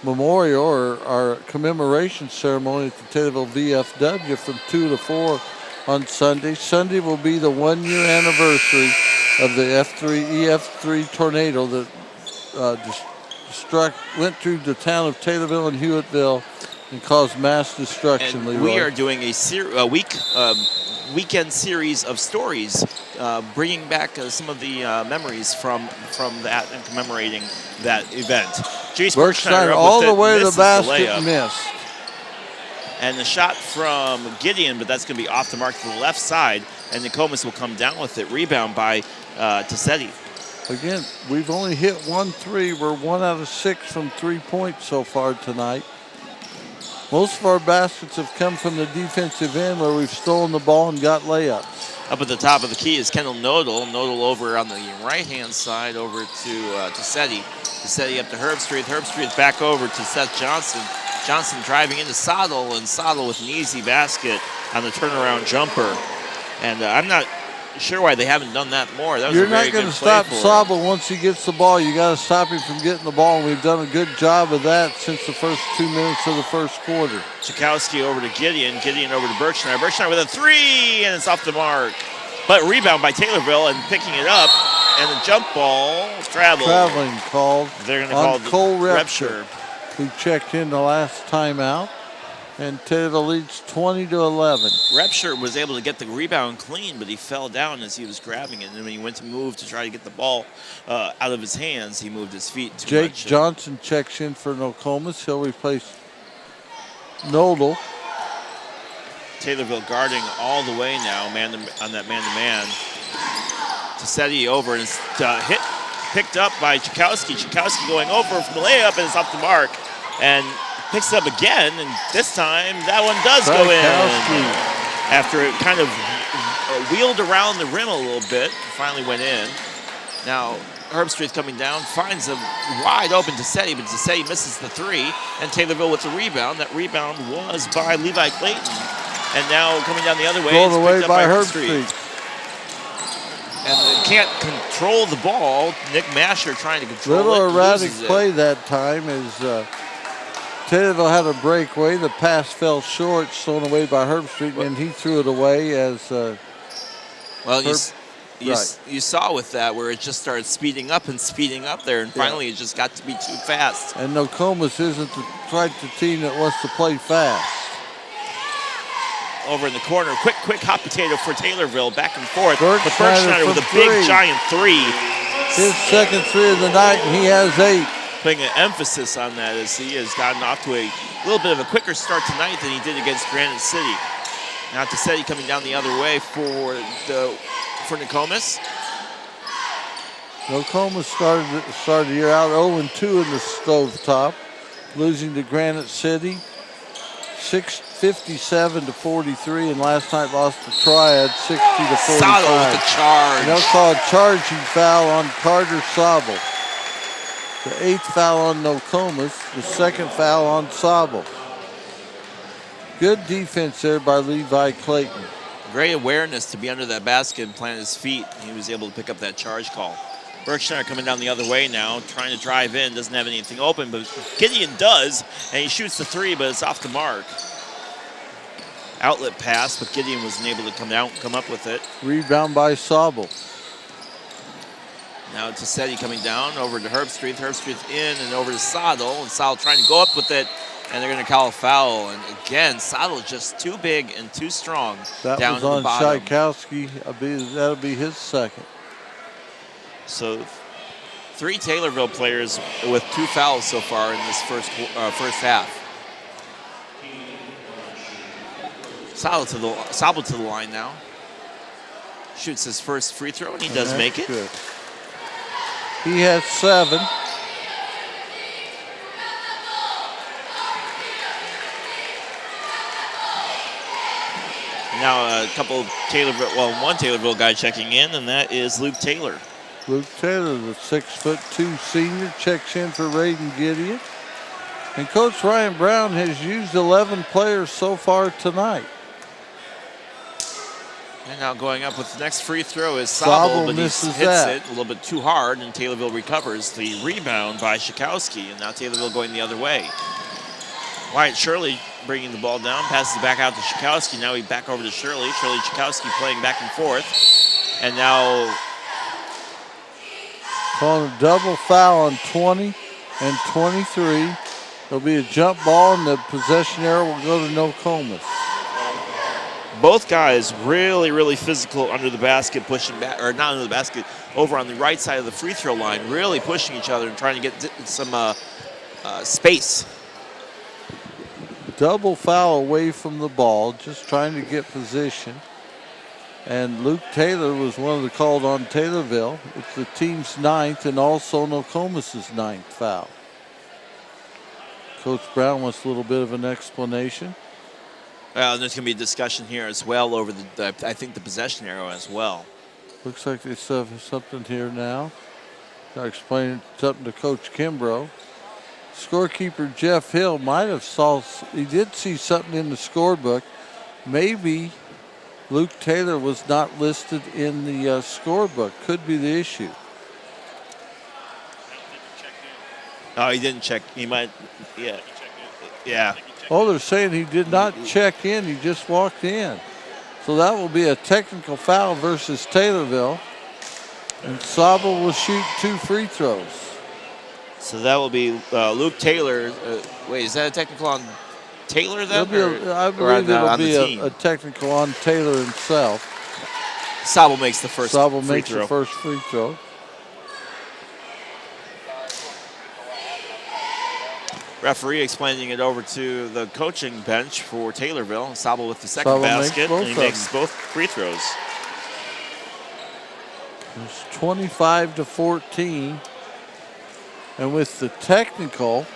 memorial or our commemoration ceremony at the Taylorville VFW from 2 to 4 on Sunday. Sunday will be the 1-year anniversary of the EF3 tornado that went through the town of Taylorville and Hewittville and caused mass destruction. And Leroy. we are doing a weekend series of stories, bringing back some of the memories from that and commemorating that event. Jace Burke Snyder all the way to the basket, missed. And the shot from Gideon, but that's going to be off the mark to the left side, and Nokomis will come down with it. Rebound by Tassetti. Again, we've only hit 1 3. We're 1 out of 6 from 3 points so far tonight. Most of our baskets have come from the defensive end where we've stolen the ball and got layups. Up at the top of the key is Kendall Nodal. Nodal over on the right-hand side over to Seti. Seti up to Herbstreit. Herbstreit back over to Seth Johnson. Johnson driving into Soddle, and Soddle with an easy basket on the turnaround jumper. And I'm not sure why they haven't done that more. That was You're a very not going good to play stop for him. Sabo once he gets the ball. You got to stop him from getting the ball, and we've done a good job of that since the first 2 minutes of the first quarter. Chakowski over to Gideon. Gideon over to Birchner. Birchner with a three, and it's off the mark. But rebound by Taylorville and picking it up, and the jump ball Traveling called. They're going to call on Cole the Repsher, who checked in the last timeout. And Taylorville leads 20-11. Repsher was able to get the rebound clean, but he fell down as he was grabbing it. And when he went to move to try to get the ball out of his hands, he moved his feet too Jake much. Johnson checks in for Nokomis. He'll replace Nodal. Taylorville guarding all the way now, on that man-to-man. Tassetti over, and it's picked up by Chakowski. Chakowski going over from the layup, and it's off the mark. And picks it up again, and this time that one does go in. After it kind of wheeled around the rim a little bit, finally went in. Now Herbstreit's coming down, finds a wide open Tassetti, but Tassetti misses the three, and Taylorville with the rebound. That rebound was by Levi Clayton. And now coming down the other way, thrown it's away picked up by Herbstreit. And they can't control the ball. Nick Masher trying to control it. Little erratic loses it. play that time as Taylorville had a breakaway. The pass fell short, thrown away by Herbstreit, and he threw it away as you saw with that where it just started speeding up there, and finally it just got to be too fast. And Nokomis isn't the type of team that wants to play fast. Over in the corner, quick hot potato for Taylorville, back and forth. Birchner with a big giant three. His second three of the night, and he has 8. Putting an emphasis on that as he has gotten off to a little bit of a quicker start tonight than he did against Granite City. Now Tassetti coming down the other way for Nokomis. Nokomis started the year out 0-2 in the Stovetop, losing to Granite City 57-43, and last night lost to Triad 60-45. Sabo with the charge. And they'll call a charging foul on Carter Sabo. The 8th foul on Nokomis, the 2nd foul on Sabo. Good defense there by Levi Clayton. Great awareness to be under that basket and plant his feet. He was able to pick up that charge call. Birchner coming down the other way now, trying to drive in, doesn't have anything open, but Gideon does, and he shoots the three, but it's off the mark. Outlet pass, but Gideon wasn't able to come up with it. Rebound by Sabo. Now Tassetti coming down over to Herbstreit. Herbstreit's in and over to Soddle, and Soddle trying to go up with it, and they're going to call a foul. And again, Soddle's just too big and too strong down was to the on bottom. Tchaikovsky. That'll be his second. So 3 Taylorville players with 2 fouls so far in this first half. Soddle to the line now. Shoots his first free throw, and he does make it. Good. He has 7. Now a couple of one Taylorville guy checking in, and that is Luke Taylor. Luke Taylor, the 6'2" senior, checks in for Raiden Gideon. And Coach Ryan Brown has used 11 players so far tonight. And now going up with the next free throw is Sabo, but he hits it a little bit too hard, and Taylorville recovers the rebound by Chakowski, and now Taylorville going the other way. Wyatt Shirley bringing the ball down, passes it back out to Chakowski. Now he's back over to Shirley. Shirley, Chakowski playing back and forth. And now calling a double foul on 20 and 23. There'll be a jump ball, and the possession arrow will go to Nokomis. Both guys really, really physical under the basket, pushing back, or not under the basket, over on the right side of the free throw line, really pushing each other and trying to get some space. Double foul away from the ball, just trying to get position. And Luke Taylor was one of the called on Taylorville. It's the team's 9th and also Nokomis' 9th foul. Coach Brown wants a little bit of an explanation. Well, there's going to be a discussion here as well over I think the possession arrow as well. Looks like they still have something here now. Got to explain something to Coach Kimbrough. Scorekeeper Jeff Hill might have he did see something in the scorebook. Maybe Luke Taylor was not listed in the scorebook. Could be the issue. Oh, he didn't check. He might, yeah. Yeah. Oh, they're saying he did not check in. He just walked in. So that will be a technical foul versus Taylorville. And Sabo will shoot 2 free throws. So that will be Luke Taylor. Wait, is that a technical on Taylor then? I believe it'll be a technical on Taylor himself. Sabo makes the first Sabo free makes throw. the first free throw. Referee explaining it over to the coaching bench for Taylorville. Sabo with the second Sabo basket, and he makes makes both free throws. It's 25-14. And with the technical,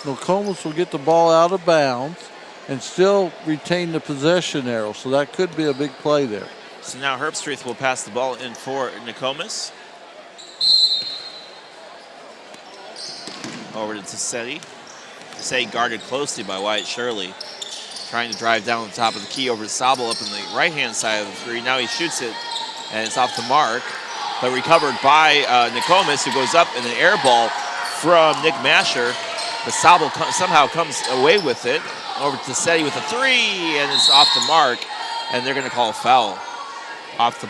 Nokomis will get the ball out of bounds and still retain the possession arrow. So that could be a big play there. So now Herbstreit will pass the ball in for Nokomis. Over to Tassetti. Tassetti guarded closely by Wyatt Shirley. Trying to drive down the top of the key over to Sabo up in the right-hand side of the three. Now he shoots it, and it's off the mark. But recovered by Nokomis, who goes up in an air ball from Nick Masher. But Sabo somehow comes away with it. Over to Tassetti with a three, and it's off the mark. And they're going to call a foul off the.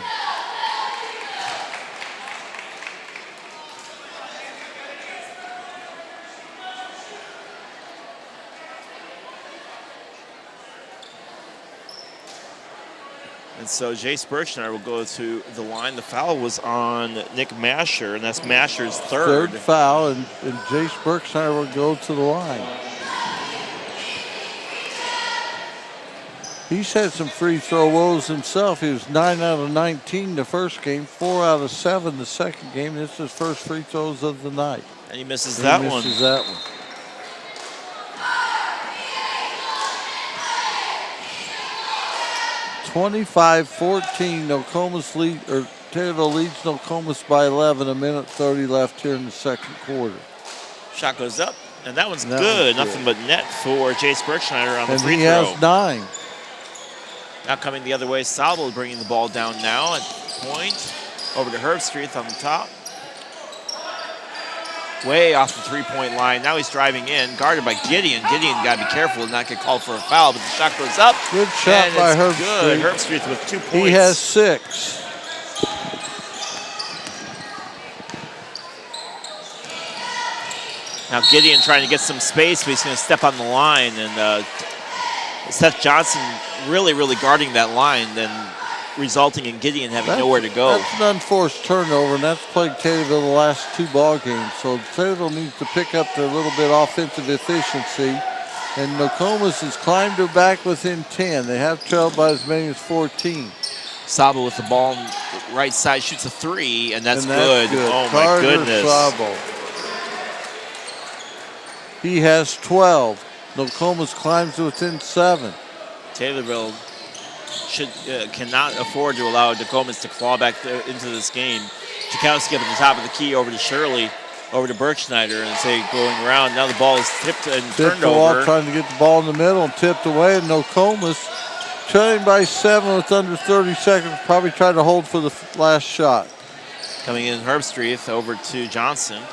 And so Jace Birchner will go to the line. The foul was on Nick Masher, and that's Masher's third. Third foul, and Jace Berkshire will go to the line. He's had some free throw woes himself. He was 9 out of 19 the first game, 4 out of 7 the second game. This is his first free throws of the night. And he misses that one. 25-14, Nokomis lead, or Taylorville leads Nokomis by 11. A minute 30 left here in the second quarter. Shot goes up, and that one's good. Nothing but net for Jace Berkshire on the free throw. And he has 9. Now coming the other way, Sabo bringing the ball down now at point. Over to Herbstreit on the top. Way off the three-point line. Now he's driving in, guarded by Gideon. Gideon got to be careful to not get called for a foul, but the shot goes up. Good shot by Herbstreit. Good. Herbstreit with 2 points. He has 6. Now Gideon trying to get some space, but he's going to step on the line. And Seth Johnson really, really guarding that line, then resulting in Gideon having nowhere to go. That's an unforced turnover, and that's plagued Taylorville the last 2 ball games. So Taylorville needs to pick up their little bit offensive efficiency. And Nokomis has climbed her back within 10. They have trailed by as many as 14. Sabo with the ball on the right side, shoots a 3, and that's good. Oh, Carter my goodness. Sabo. He has 12. Nokomis climbs to within 7. Taylorville cannot afford to allow Nokomis to claw back into this game. Chakowski up at the top of the key over to Shirley, over to Bergschneider, and say going around. Now the ball is tipped and turned over. Trying to get the ball in the middle and tipped away, and Nokomis trailing by 7 with under 30 seconds. Probably tried to hold for the last shot. Coming in Herbstreit over to Johnson.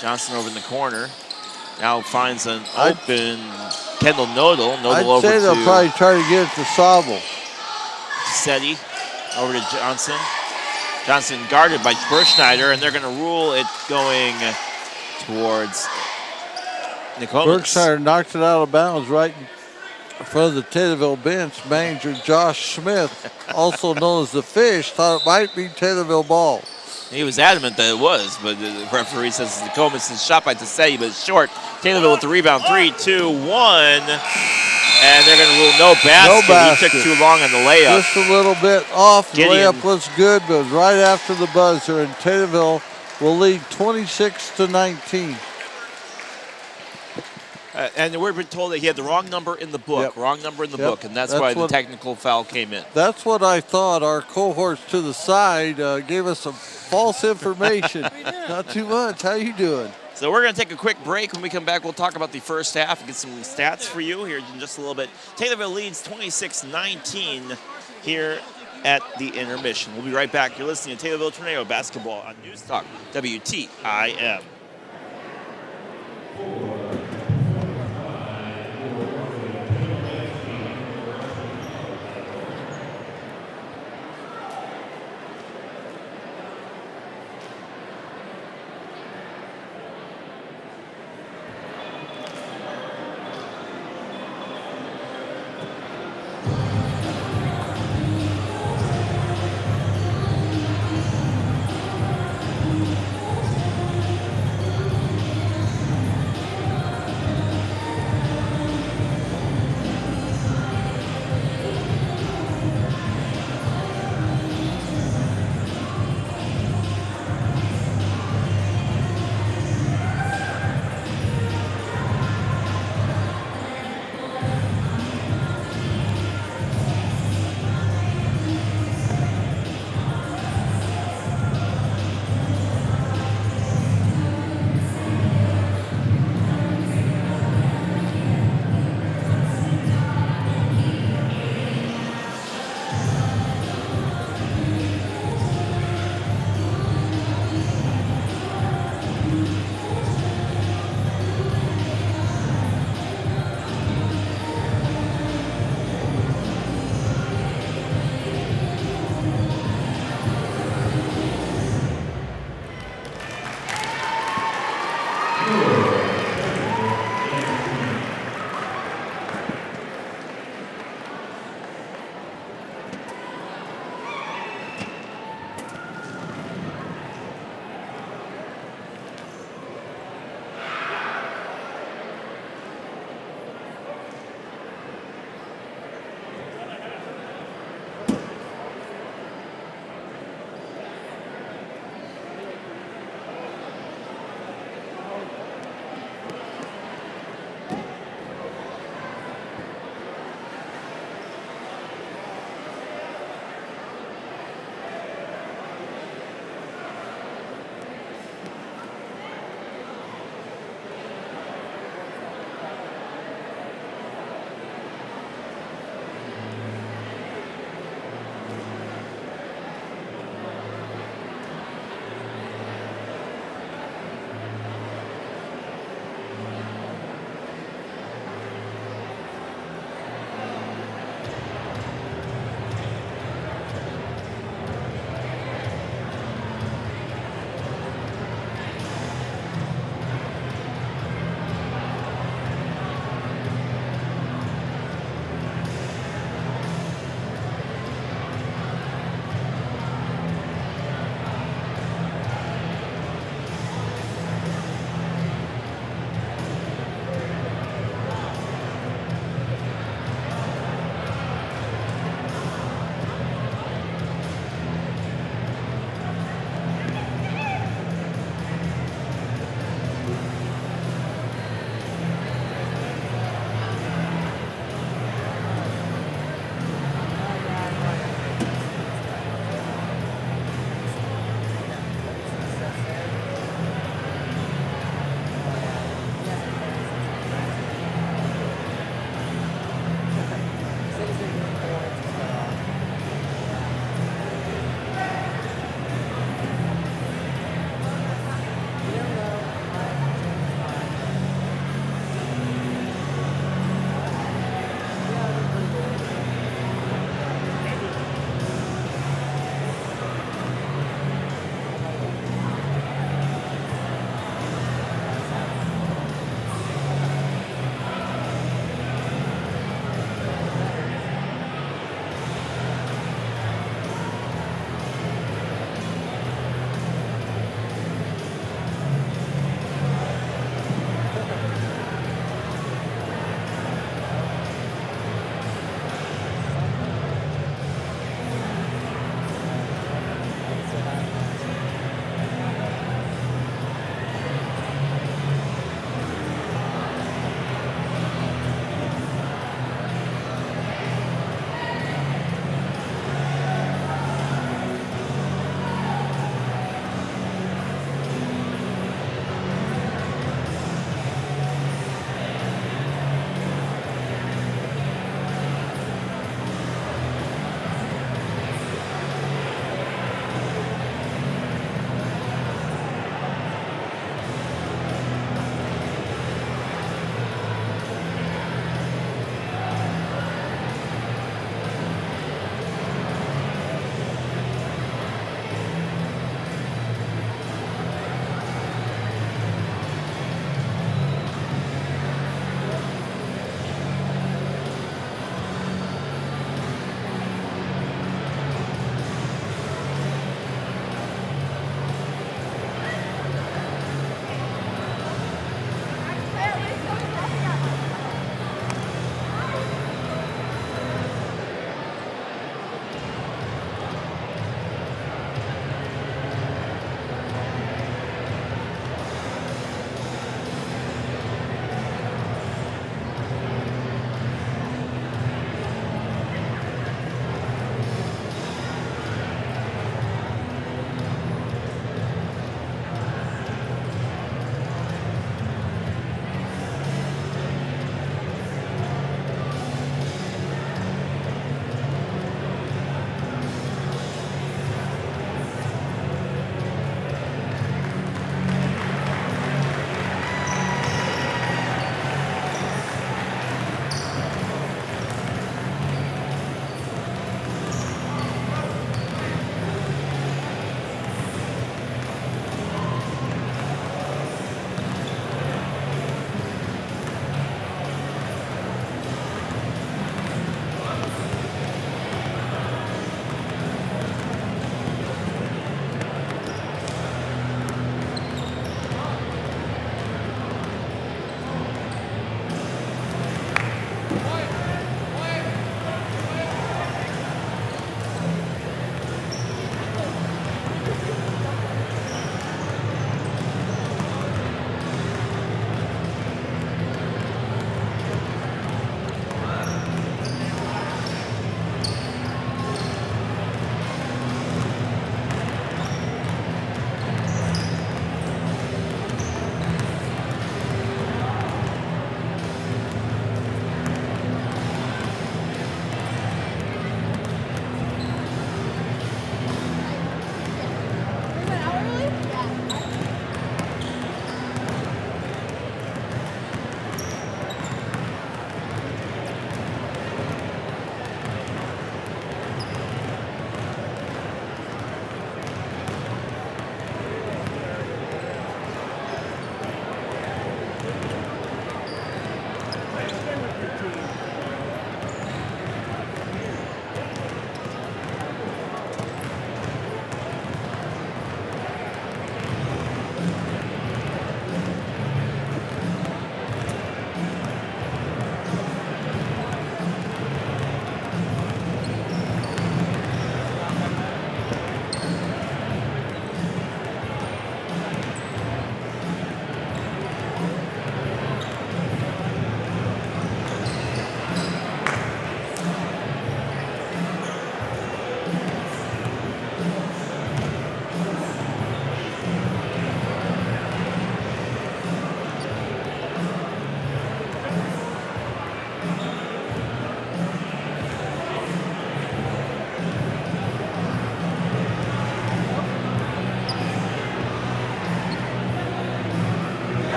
Johnson over in the corner. Now finds an open Kendall Nodal. I'd say they'll probably try to get it to Sabo. Seti over to Johnson. Johnson guarded by Bergschneider, and they're going to rule it going towards Nokomis. Bergschneider knocked it out of bounds right in front of the Taylorville bench. Manager Josh Smith, also known as the Fish, thought it might be Taylorville ball. He was adamant that it was, but the referee says Nokomis' shot by Tassetti, but it's short. Taylorville with the rebound, 3, 2, 1. And they're going to rule no basket. No basket. He took too long on the layup. Just a little bit off. The Gideon. layup was good, but it was right after the buzzer, and Taylorville will lead 26-19. And we've been told that he had the wrong number in the book, Yep. wrong number in the Yep. book, and that's That's why the what- technical foul came in. That's what I thought. Our cohorts to the side gave us some false information. Not too much. How you doing? So we're going to take a quick break. When we come back, we'll talk about the first half and get some stats for you here in just a little bit. Taylorville leads 26-19 here at the intermission. We'll be right back. You're listening to Taylorville Tornado Basketball on News Talk WTIM.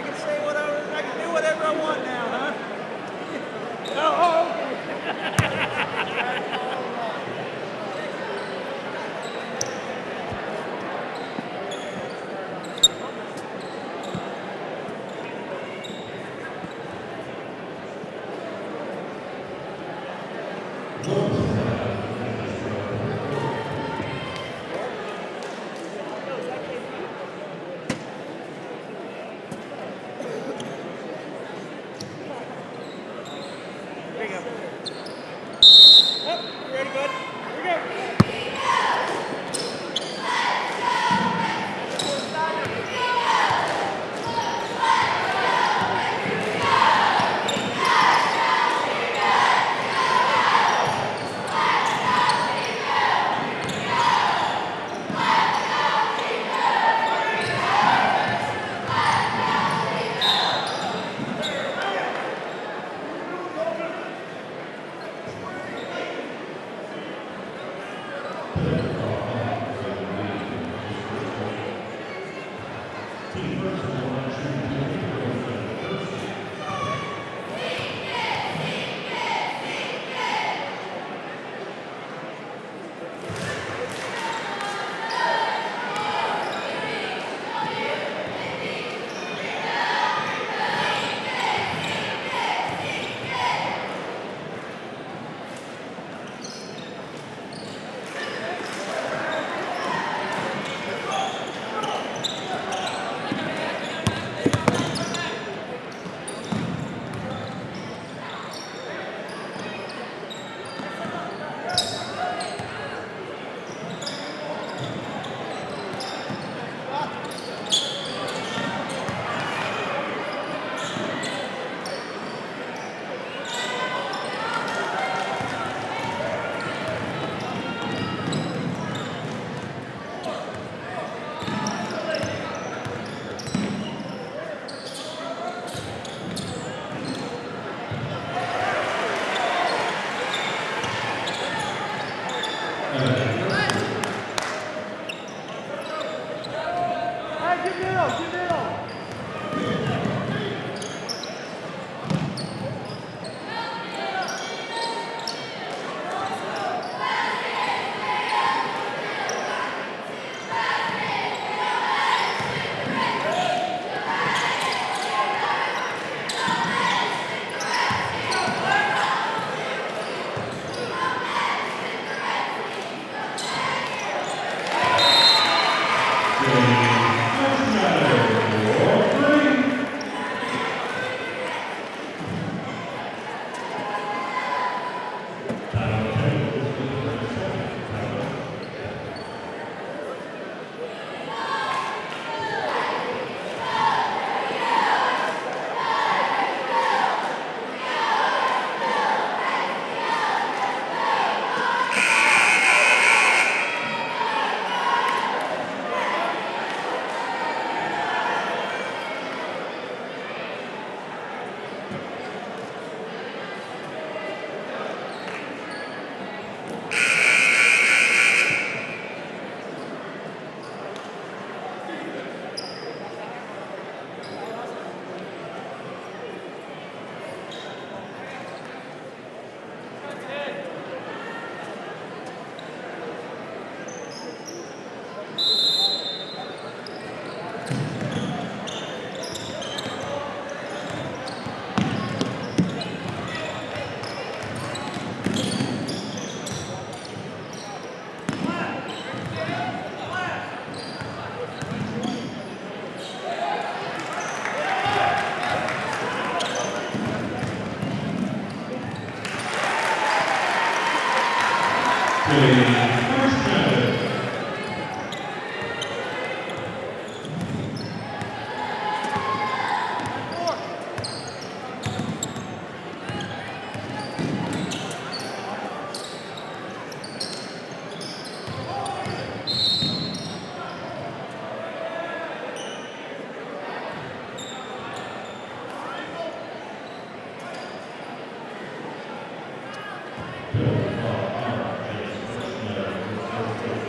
I can say whatever, I can do whatever I want now, huh?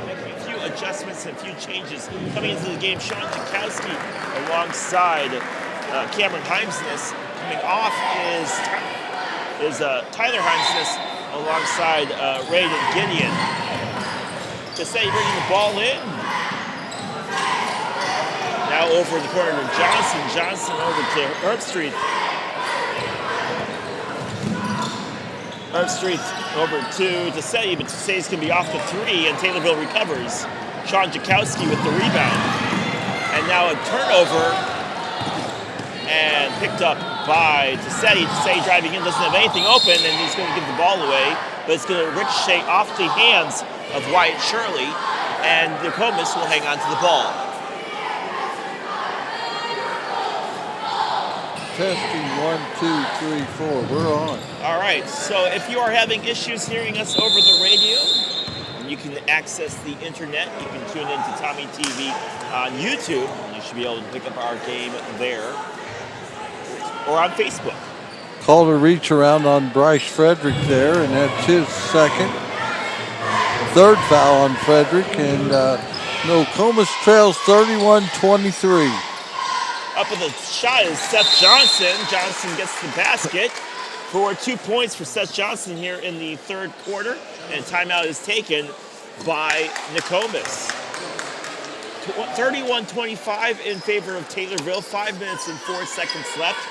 Making a few adjustments and a few changes coming into the game. Sean Jakowski alongside Cameron Heimsness. Coming off is Tyler Heimsness alongside Raiden Gideon. Cassetti bringing the ball in. Now over in the corner to Johnson. Johnson over to Herbstreit. Herbstreit over to Cassetti, but Cassetti's going to be off the three, and Taylorville recovers. Sean Jakowski with the rebound. And now a turnover, and picked up by Cassetti. Cassetti driving in, doesn't have anything open, and he's going to give the ball away, but it's going to ricochet off the hands of Wyatt Shirley, and Nokomis will hang on to the ball. Testing 1, 2, 3, 4. We're on. All right, so if you are having issues hearing us over the radio, you can access the internet. You can tune into Tommy TV on YouTube. You should be able to pick up our game there or on Facebook. Called a reach around on Bryce Frederick there, and that's his third foul on Frederick, and Nokomis trails 31-23. Up with a shot is Seth Johnson. Johnson gets the basket for 2 points for Seth Johnson here in the third quarter, and timeout is taken by Nokomis. 31-25 in favor of Taylorville. 5 minutes and 4 seconds left.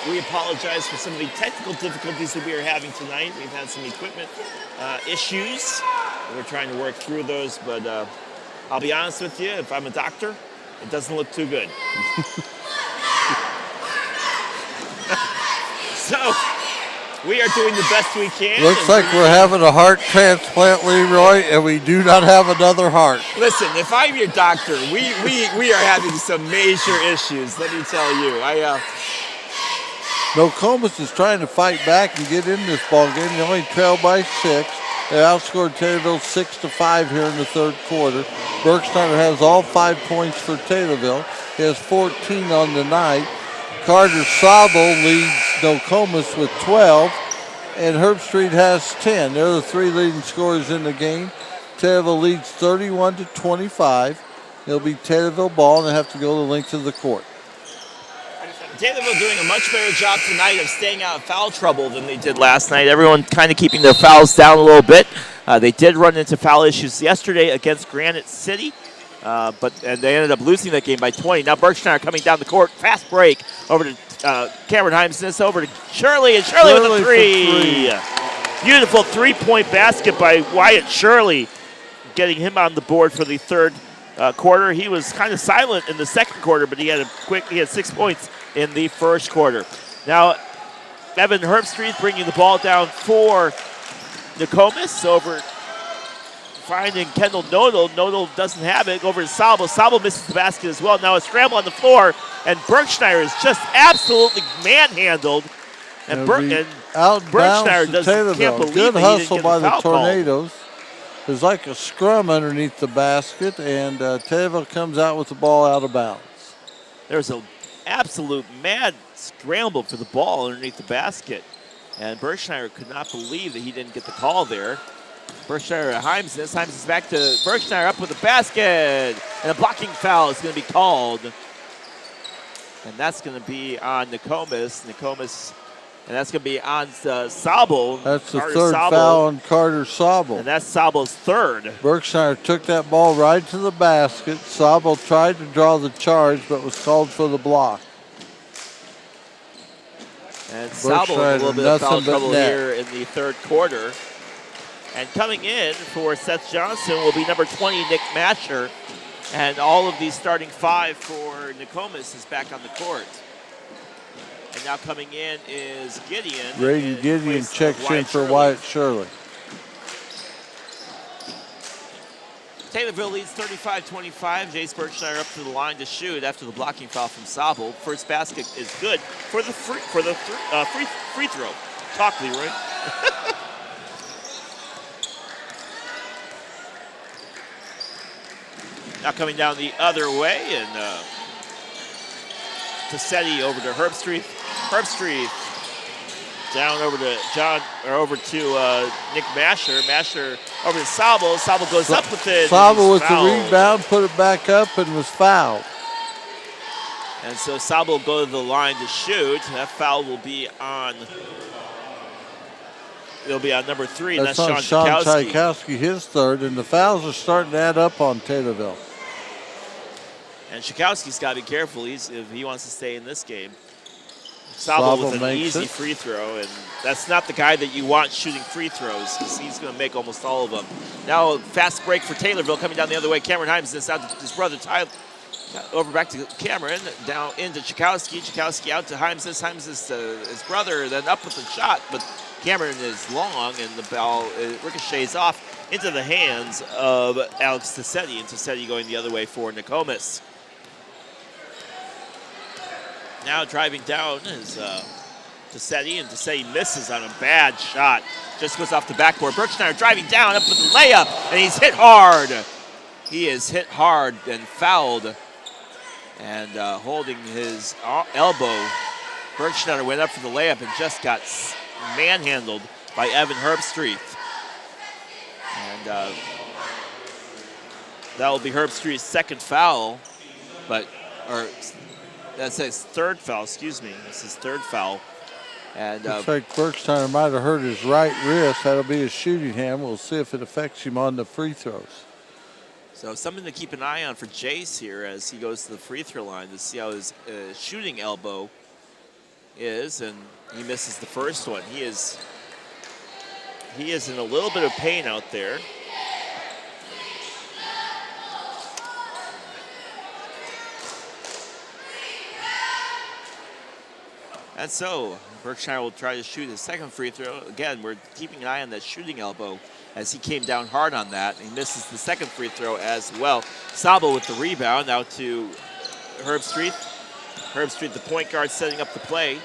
We apologize for some of the technical difficulties that we are having tonight. We've had some equipment issues. We're trying to work through those, but I'll be honest with you, if I'm a doctor, it doesn't look too good. So, we are doing the best we can. Looks like we're having a heart transplant, Leroy, and we do not have another heart. Listen, if I'm your doctor, we are having some major issues, let me tell you. Nokomis is trying to fight back and get in this ball game. They only trail by 6. They outscored Taylorville 6-5 here in the third quarter. Berkshire has all 5 points for Taylorville. He has 14 on the night. Carter Sabo leads Nokomis with 12, and Herbstreit has 10. They're the 3 leading scorers in the game. Taylorville leads 31-25. It'll be Taylorville ball, and they have to go the length of the court. Taylorville doing a much better job tonight of staying out of foul trouble than they did last night. Everyone kind of keeping their fouls down a little bit. They did run into foul issues yesterday against Granite City, but they ended up losing that game by 20. Now Berkshire coming down the court. Fast break over to Cameron Heimsness, over to Shirley, and Shirley with a three. Beautiful three-point basket by Wyatt Shirley, getting him on the board for the third quarter. He was kind of silent in the second quarter, but he had 6 points in the first quarter. Now, Evan Herbstreit bringing the ball down for Nokomis, over finding Kendall Nodal. Nodal doesn't have it. Over to Sabo. Sabo misses the basket as well. Now a scramble on the floor, and Berkshire is just absolutely manhandled. And Berkshire can't believe Good that hustle he didn't get by the the foul call. Tornadoes. There's like a scrum underneath the basket, and Taylorville comes out with the ball out of bounds. There's an absolute mad scramble for the ball underneath the basket, and Berkshire could not believe that he didn't get the call there. Berkshire Heimsness. Heimsness back to Berkshire, up with the basket, and a blocking foul is going to be called, and that's going to be on Nokomis. And that's going to be on Sabo. That's the Carter third Sabo. foul on Carter Sabo. And that's Sabo's third. Berkshire took that ball right to the basket. Sabo tried to draw the charge, but was called for the block. And Sabo with a little bit of foul trouble net here in the third quarter. And coming in for Seth Johnson will be number 20, Nick Masher. And all of the starting 5 for Nokomis is back on the court. And now coming in is Gideon. Brady Gideon checks in for Wyatt Shirley. Taylorville leads 35-25. Jace Berkshire up to the line to shoot after the blocking foul from Sabo. First basket is good for the free throw. Talk, Leroy. Now coming down the other way, and Cassetti over to Herbstreit. Herbstreit down over to Nick Masher. Masher over to Sabo. Sabo goes up with it. Sabo with the rebound, put it back up, and was fouled. And so Sabo will go to the line to shoot. That foul will be on. It'll be on number 3, and that's on Sean Tchaikovsky. Tchaikovsky, his third, and the fouls are starting to add up on Taylorville. And Tchaikovsky's got to be careful if he wants to stay in this game. Sabo with an easy free throw, and that's not the guy that you want shooting free throws. He's going to make almost all of them. Now a fast break for Taylorville coming down the other way. Cameron Himes this out to his brother Tyler. Over back to Cameron, down into Tchaikovsky. Tchaikovsky out to Himes his brother, then up with the shot, but Cameron is long, and the ball ricochets off into the hands of Alex Tassetti, and Tassetti going the other way for Nokomis. Now driving down is Tassetti, and Tassetti misses on a bad shot. Just goes off the backboard. Berkshire driving down, up with the layup, and he's hit hard. He is hit hard and fouled, and holding his elbow. Berkshire went up for the layup and just got manhandled by Evan Herbstreet. And that will be Herbstreet's second foul, that's his third foul, excuse me. It's his third foul. And looks like Berkshire might have hurt his right wrist. That'll be his shooting hand. We'll see if it affects him on the free throws. So something to keep an eye on for Jace here as he goes to the free throw line to see how his shooting elbow is, and he misses the first one. He is in a little bit of pain out there. And so Berkshire will try to shoot his second free throw. Again, we're keeping an eye on that shooting elbow as he came down hard on that. He misses the second free throw as well. Sabo with the rebound out to Herbstreet. Herbstreet, the point guard, setting up the play.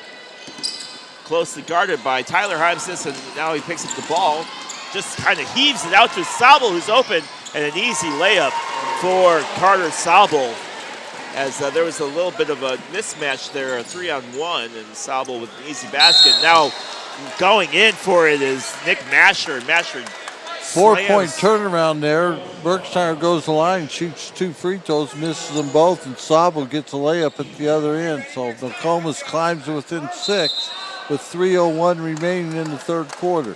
Closely guarded by Tyler Himesness, and now he picks up the ball. Just kind of heaves it out to Sabo, who's open, and an easy layup for Carter Sabo. As there was a little bit of a mismatch there, a 3-on-1, and Sabo with an easy basket. Now going in for it is Nick Masher. Masher 4-point turnaround there. Berkshire goes to the line, shoots 2 free throws, misses them both, and Sabo gets a layup at the other end. So Nokomis climbs to within 6 with 3:01 remaining in the third quarter.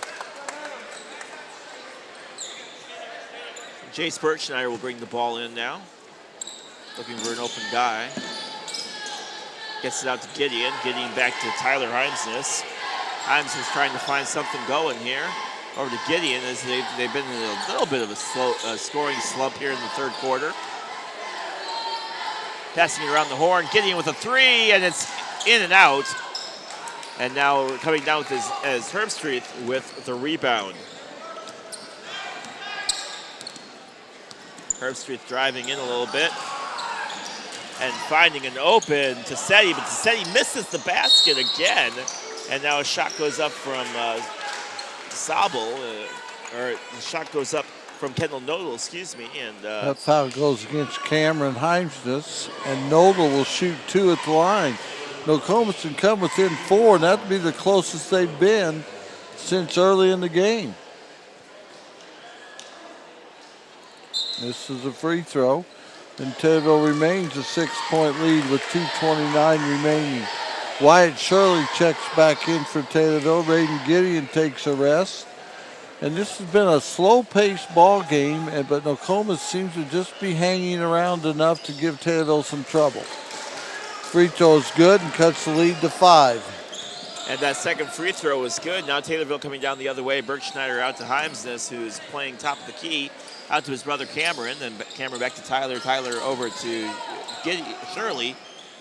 Jace Berkshire will bring the ball in now. Looking for an open guy. Gets it out to Gideon. Gideon back to Tyler Himesness. Himesness trying to find something going here. Over to Gideon as they've been in a little bit of a scoring slump here in the third quarter. Passing it around the horn. Gideon with a 3, and it's in and out. And now coming down with as Herbstreet with the rebound. Herbstreet driving in a little bit. And finding an open Tassetti, but Tassetti misses the basket again. And now a shot goes up from Sabo, or the shot goes up from Kendall Nodal, excuse me. And that foul goes against Cameron Himesness, and Nodal will shoot 2 at the line. Nokomis can come within 4, and that'd be the closest they've been since early in the game. This is a free throw. And Taylorville remains a 6-point lead with 2:29 remaining. Wyatt Shirley checks back in for Taylorville. Raiden Gideon takes a rest. And this has been a slow-paced ball game, but Nokomis seems to just be hanging around enough to give Taylorville some trouble. Free throw is good and cuts the lead to 5. And that second free throw was good. Now Taylorville coming down the other way. Berkshire out to Himesness, who's playing top of the key. Out to his brother Cameron, then Cameron back to Tyler. Tyler over to Shirley.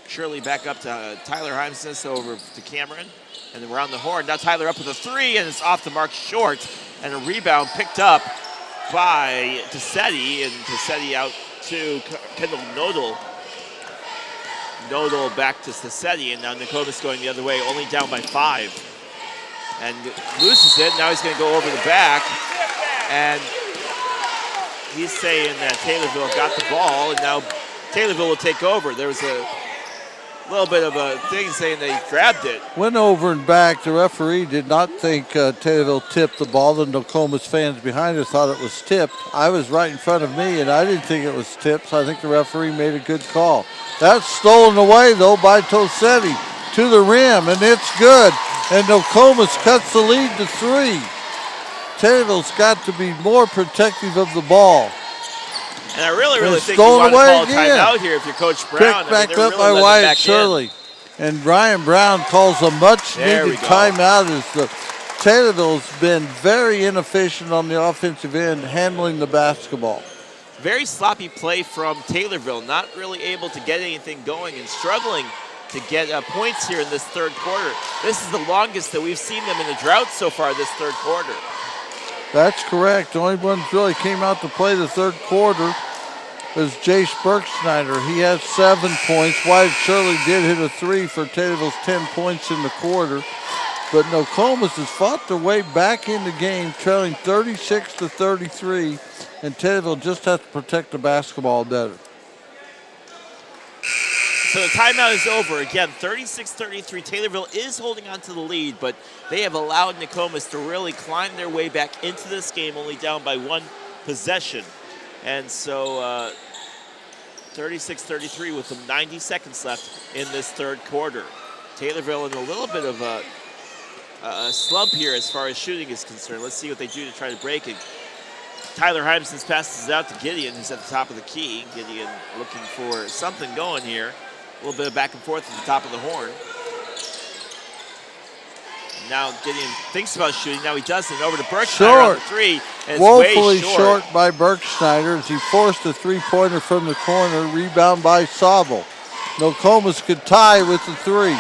Shirley back up to Tyler Himesness, over to Cameron. And then we're on the horn. Now Tyler up with a 3, and it's off the mark short. And a rebound picked up by Tassetti, and Tassetti out to Kendall Nodal. Nodal back to Tassetti, and now Nokomis going the other way, only down by 5. And loses it. Now he's going to go over the back. And he's saying that Taylorville got the ball, and now Taylorville will take over. There was a little bit of a thing saying they grabbed it. Went over and back. The referee did not think Taylorville tipped the ball. The Nokomis fans behind us thought it was tipped. I was right in front of me, and I didn't think it was tipped, so I think the referee made a good call. That's stolen away, though, by Tosetti to the rim, and it's good. And Nokomis cuts the lead to 3. Taylorville's got to be more protective of the ball. And I really And think you want to stolen call a away again. timeout here if you're Coach Brown. Picked back they're up really by letting them Wyatt back Shirley. in. And Brian Brown calls a There we much-needed go. timeout as the Taylorville's been very inefficient on the offensive end handling the basketball. Very sloppy play from Taylorville, not really able to get anything going and struggling to get points here in this third quarter. This is the longest that we've seen them in a drought so far this third quarter. That's correct. The only one that really came out to play the third quarter was Jace Bergschneider. He has 7 points. Wyatt Shirley did hit a 3 for Taylorville's 10 points in the quarter. But Nokomis has fought their way back in the game, trailing 36-33, and Taylorville just has to protect the basketball better. So the timeout is over. Again, 36-33. Taylorville is holding on to the lead, but they have allowed Nokomis to really climb their way back into this game, only down by 1 possession. And so 36-33 with 90 seconds left in this third quarter. Taylorville in a little bit of a slump here as far as shooting is concerned. Let's see what they do to try to break it. Tyler Hymeson's passes it out to Gideon, who's at the top of the key. Gideon looking for something going here. A little bit of back and forth at the top of the horn. Now Gideon thinks about shooting. Now he doesn't. Over to Berkshire on the 3. And it's Woefully way short. by Bergschneider as he forced a 3-pointer from the corner. Rebound by Sobel. Nokomis could tie with the 3.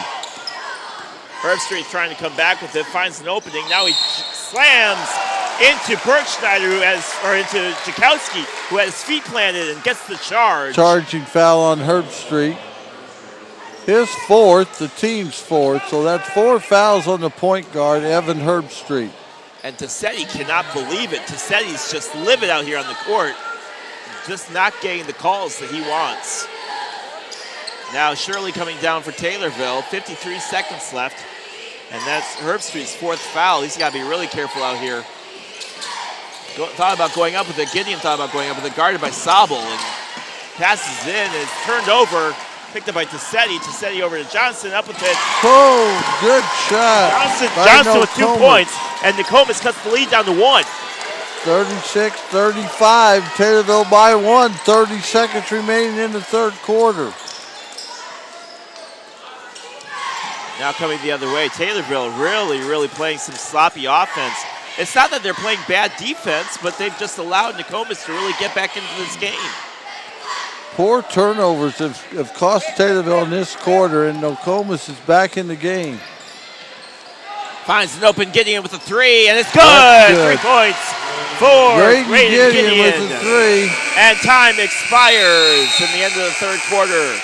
Herbstreit trying to come back with it. Finds an opening. Now he slams into Bergschneider, into Jakowski, who has feet planted and gets the charge. Charging foul on Herbstreit. His 4th, the team's 4th, so that's 4 fouls on the point guard, Evan Herbstreit. And Tassetti cannot believe it. Tassetti's just livid out here on the court, just not getting the calls that he wants. Now Shirley coming down for Taylorville, 53 seconds left, and that's Herbstreit's 4th foul. He's got to be really careful out here. Thought about going up with it. Gideon thought about going up with it, guarded by Sobel, and passes in, and it's turned over. Picked up by Tassetti. Tassetti over to Johnson. Up with it. Oh, good shot. Johnson with 2 points. And Nokomis cuts the lead down to 1. 36-35. Taylorville by 1. 30 seconds remaining in the third quarter. Now coming the other way. Taylorville really playing some sloppy offense. It's not that they're playing bad defense, but they've just allowed Nokomis to really get back into this game. Poor turnovers have cost Taylorville in this quarter, and Nokomis is back in the game. Finds an open Gideon with a 3, and it's good. 3 points for Raiden Gideon with a 3. And time expires in the end of the third quarter.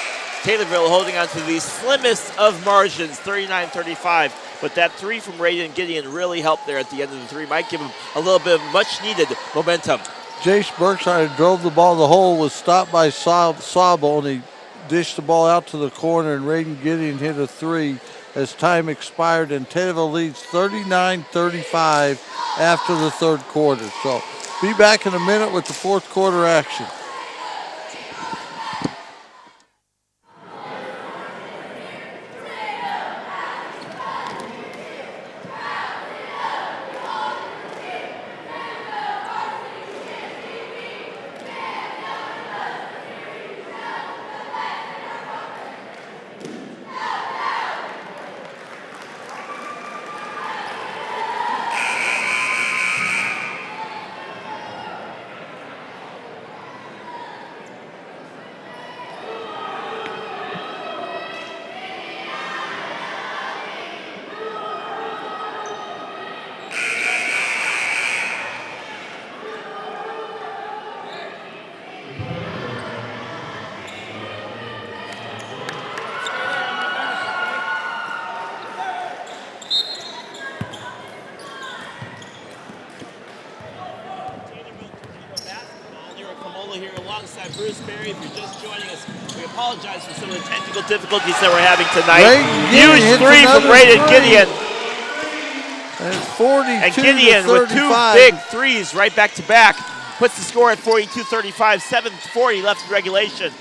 Taylorville holding on to the slimmest of margins, 39-35. But that 3 from Raiden Gideon really helped there at the end of the 3. Might give him a little bit of much-needed momentum. Jace Berkshire drove the ball to the hole, was stopped by Sobel, and he dished the ball out to the corner, and Raiden Gideon hit a 3 as time expired, and Taylorville leads 39-35 after the third quarter. So be back in a minute with the fourth quarter action. Michael here alongside Bruce Berry. If you're just joining us, we apologize for some of the technical difficulties that we're having tonight. Huge three from Braden Gideon. And it's 42 and Gideon to 35. with two big threes right back to back puts the score at 42-35, 7:40 left in regulation.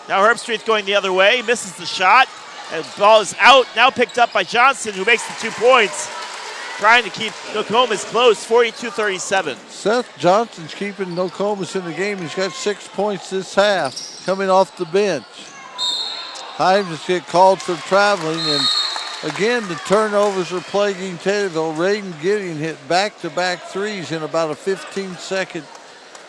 Now Herbstreet's going the other way, misses the shot, and the ball is out, now picked up by Johnson, who makes the 2 points, trying to keep Nokomis close, 42-37. Seth Johnson's keeping Nokomis in the game. He's got 6 points this half, coming off the bench. Himes get called for traveling, and again, the turnovers are plaguing Taylorville. Raiden Gideon hit back-to-back threes in about a 15-second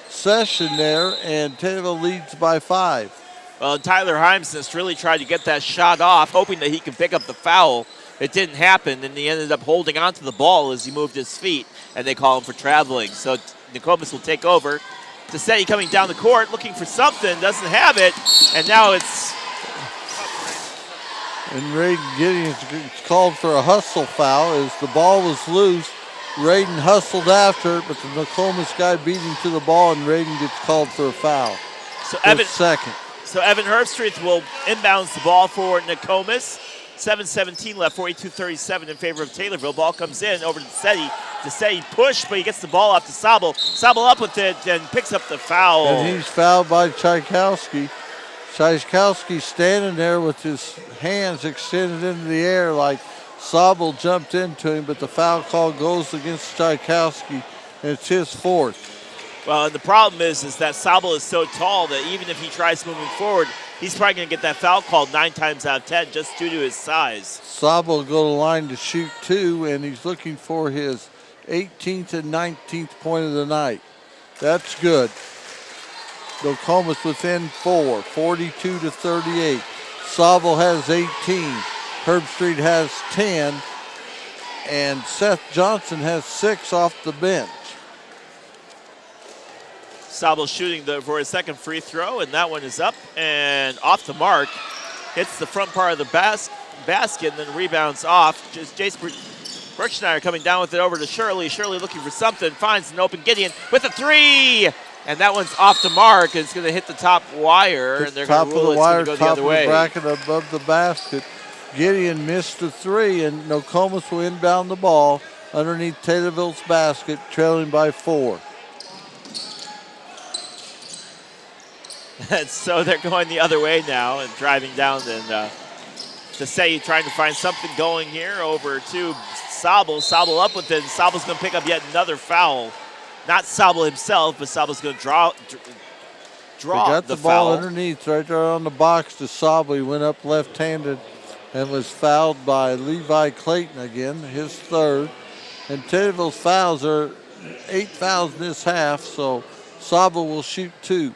session there, and Taylorville leads by 5. Well, Tyler Heimsness really tried to get that shot off, hoping that he could pick up the foul. It didn't happen, and he ended up holding onto the ball as he moved his feet, and they call him for traveling. So Nokomis will take over. Tassetti coming down the court, looking for something, doesn't have it, and now it's... And Raiden Gideon's called for a hustle foul as the ball was loose. Raiden hustled after it, but the Nokomis guy beat him to the ball, and Raiden gets called for a foul. So Evan Herbstreit will inbounds the ball for Nokomis. 7:17 left, 42-37 in favor of Taylorville. Ball comes in over to Tassetti. Tassetti push, but he gets the ball off to Sabel. Sabel up with it and picks up the foul. And he's fouled by Tchaikovsky. Tchaikovsky standing there with his hands extended into the air like Sabel jumped into him, but the foul call goes against Tchaikovsky, and it's his 4th. Well, and the problem is that Sabel is so tall that even if he tries moving forward, he's probably going to get that foul called 9 times out of 10 just due to his size. Sabel will go to the line to shoot 2, and he's looking for his 18th and 19th point of the night. That's good. Nokomis within 4, 42-38. Sabel has 18. Herbstreit has 10. And Seth Johnson has 6 off the bench. Sabel shooting for his second free throw, and that one is up and off the mark. Hits the front part of the basket and then rebounds off. Just Jace Berkshire coming down with it over to Shirley. Shirley looking for something, finds an open Gideon with a 3! And that one's off the mark, and it's going to hit the top wire, and they're going to rule it's going to go the other way. Top of the bracket above the basket. Gideon missed the 3, and Nokomis will inbound the ball underneath Taylorville's basket, trailing by 4. And so they're going the other way now and driving down, and Tassetti trying to find something going here over to Sabel. Sabel up with it, and Sabel's going to pick up yet another foul. Not Sabel himself, but Sabel's going to draw They got the ball foul. underneath right there on the box to Sabel. He went up left-handed and was fouled by Levi Clayton again, his 3rd. And Taylorville's fouls are 8 fouls in this half, so Sabel will shoot 2.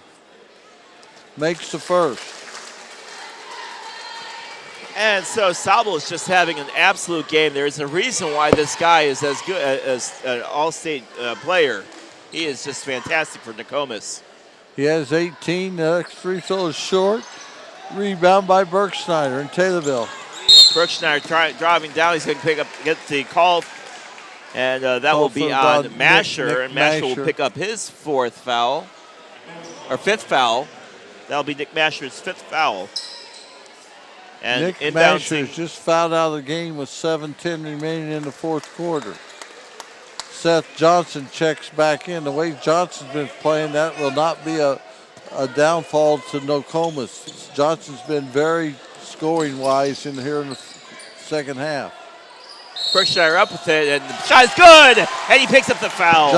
Makes the 1st. And so Sabel is just having an absolute game. There's a reason why this guy is as good as an all-state player. He is just fantastic for Nokomis. He has 18. The next free throw is short. Rebound by Berkschneider in Taylorville. Berkshire driving down. He's going to get the call, and that will be on Masher, and Masher will pick up his 4th foul, or 5th foul. That'll be Nick Masher's 5th foul. And Nick Masher's just fouled out of the game with 7:10 remaining in the 4th quarter. Seth Johnson checks back in. The way Johnson's been playing, that will not be a downfall to Nokomis. Johnson's been very scoring-wise here in the second half. Berkshire up with it, and the shot is good, and he picks up the foul.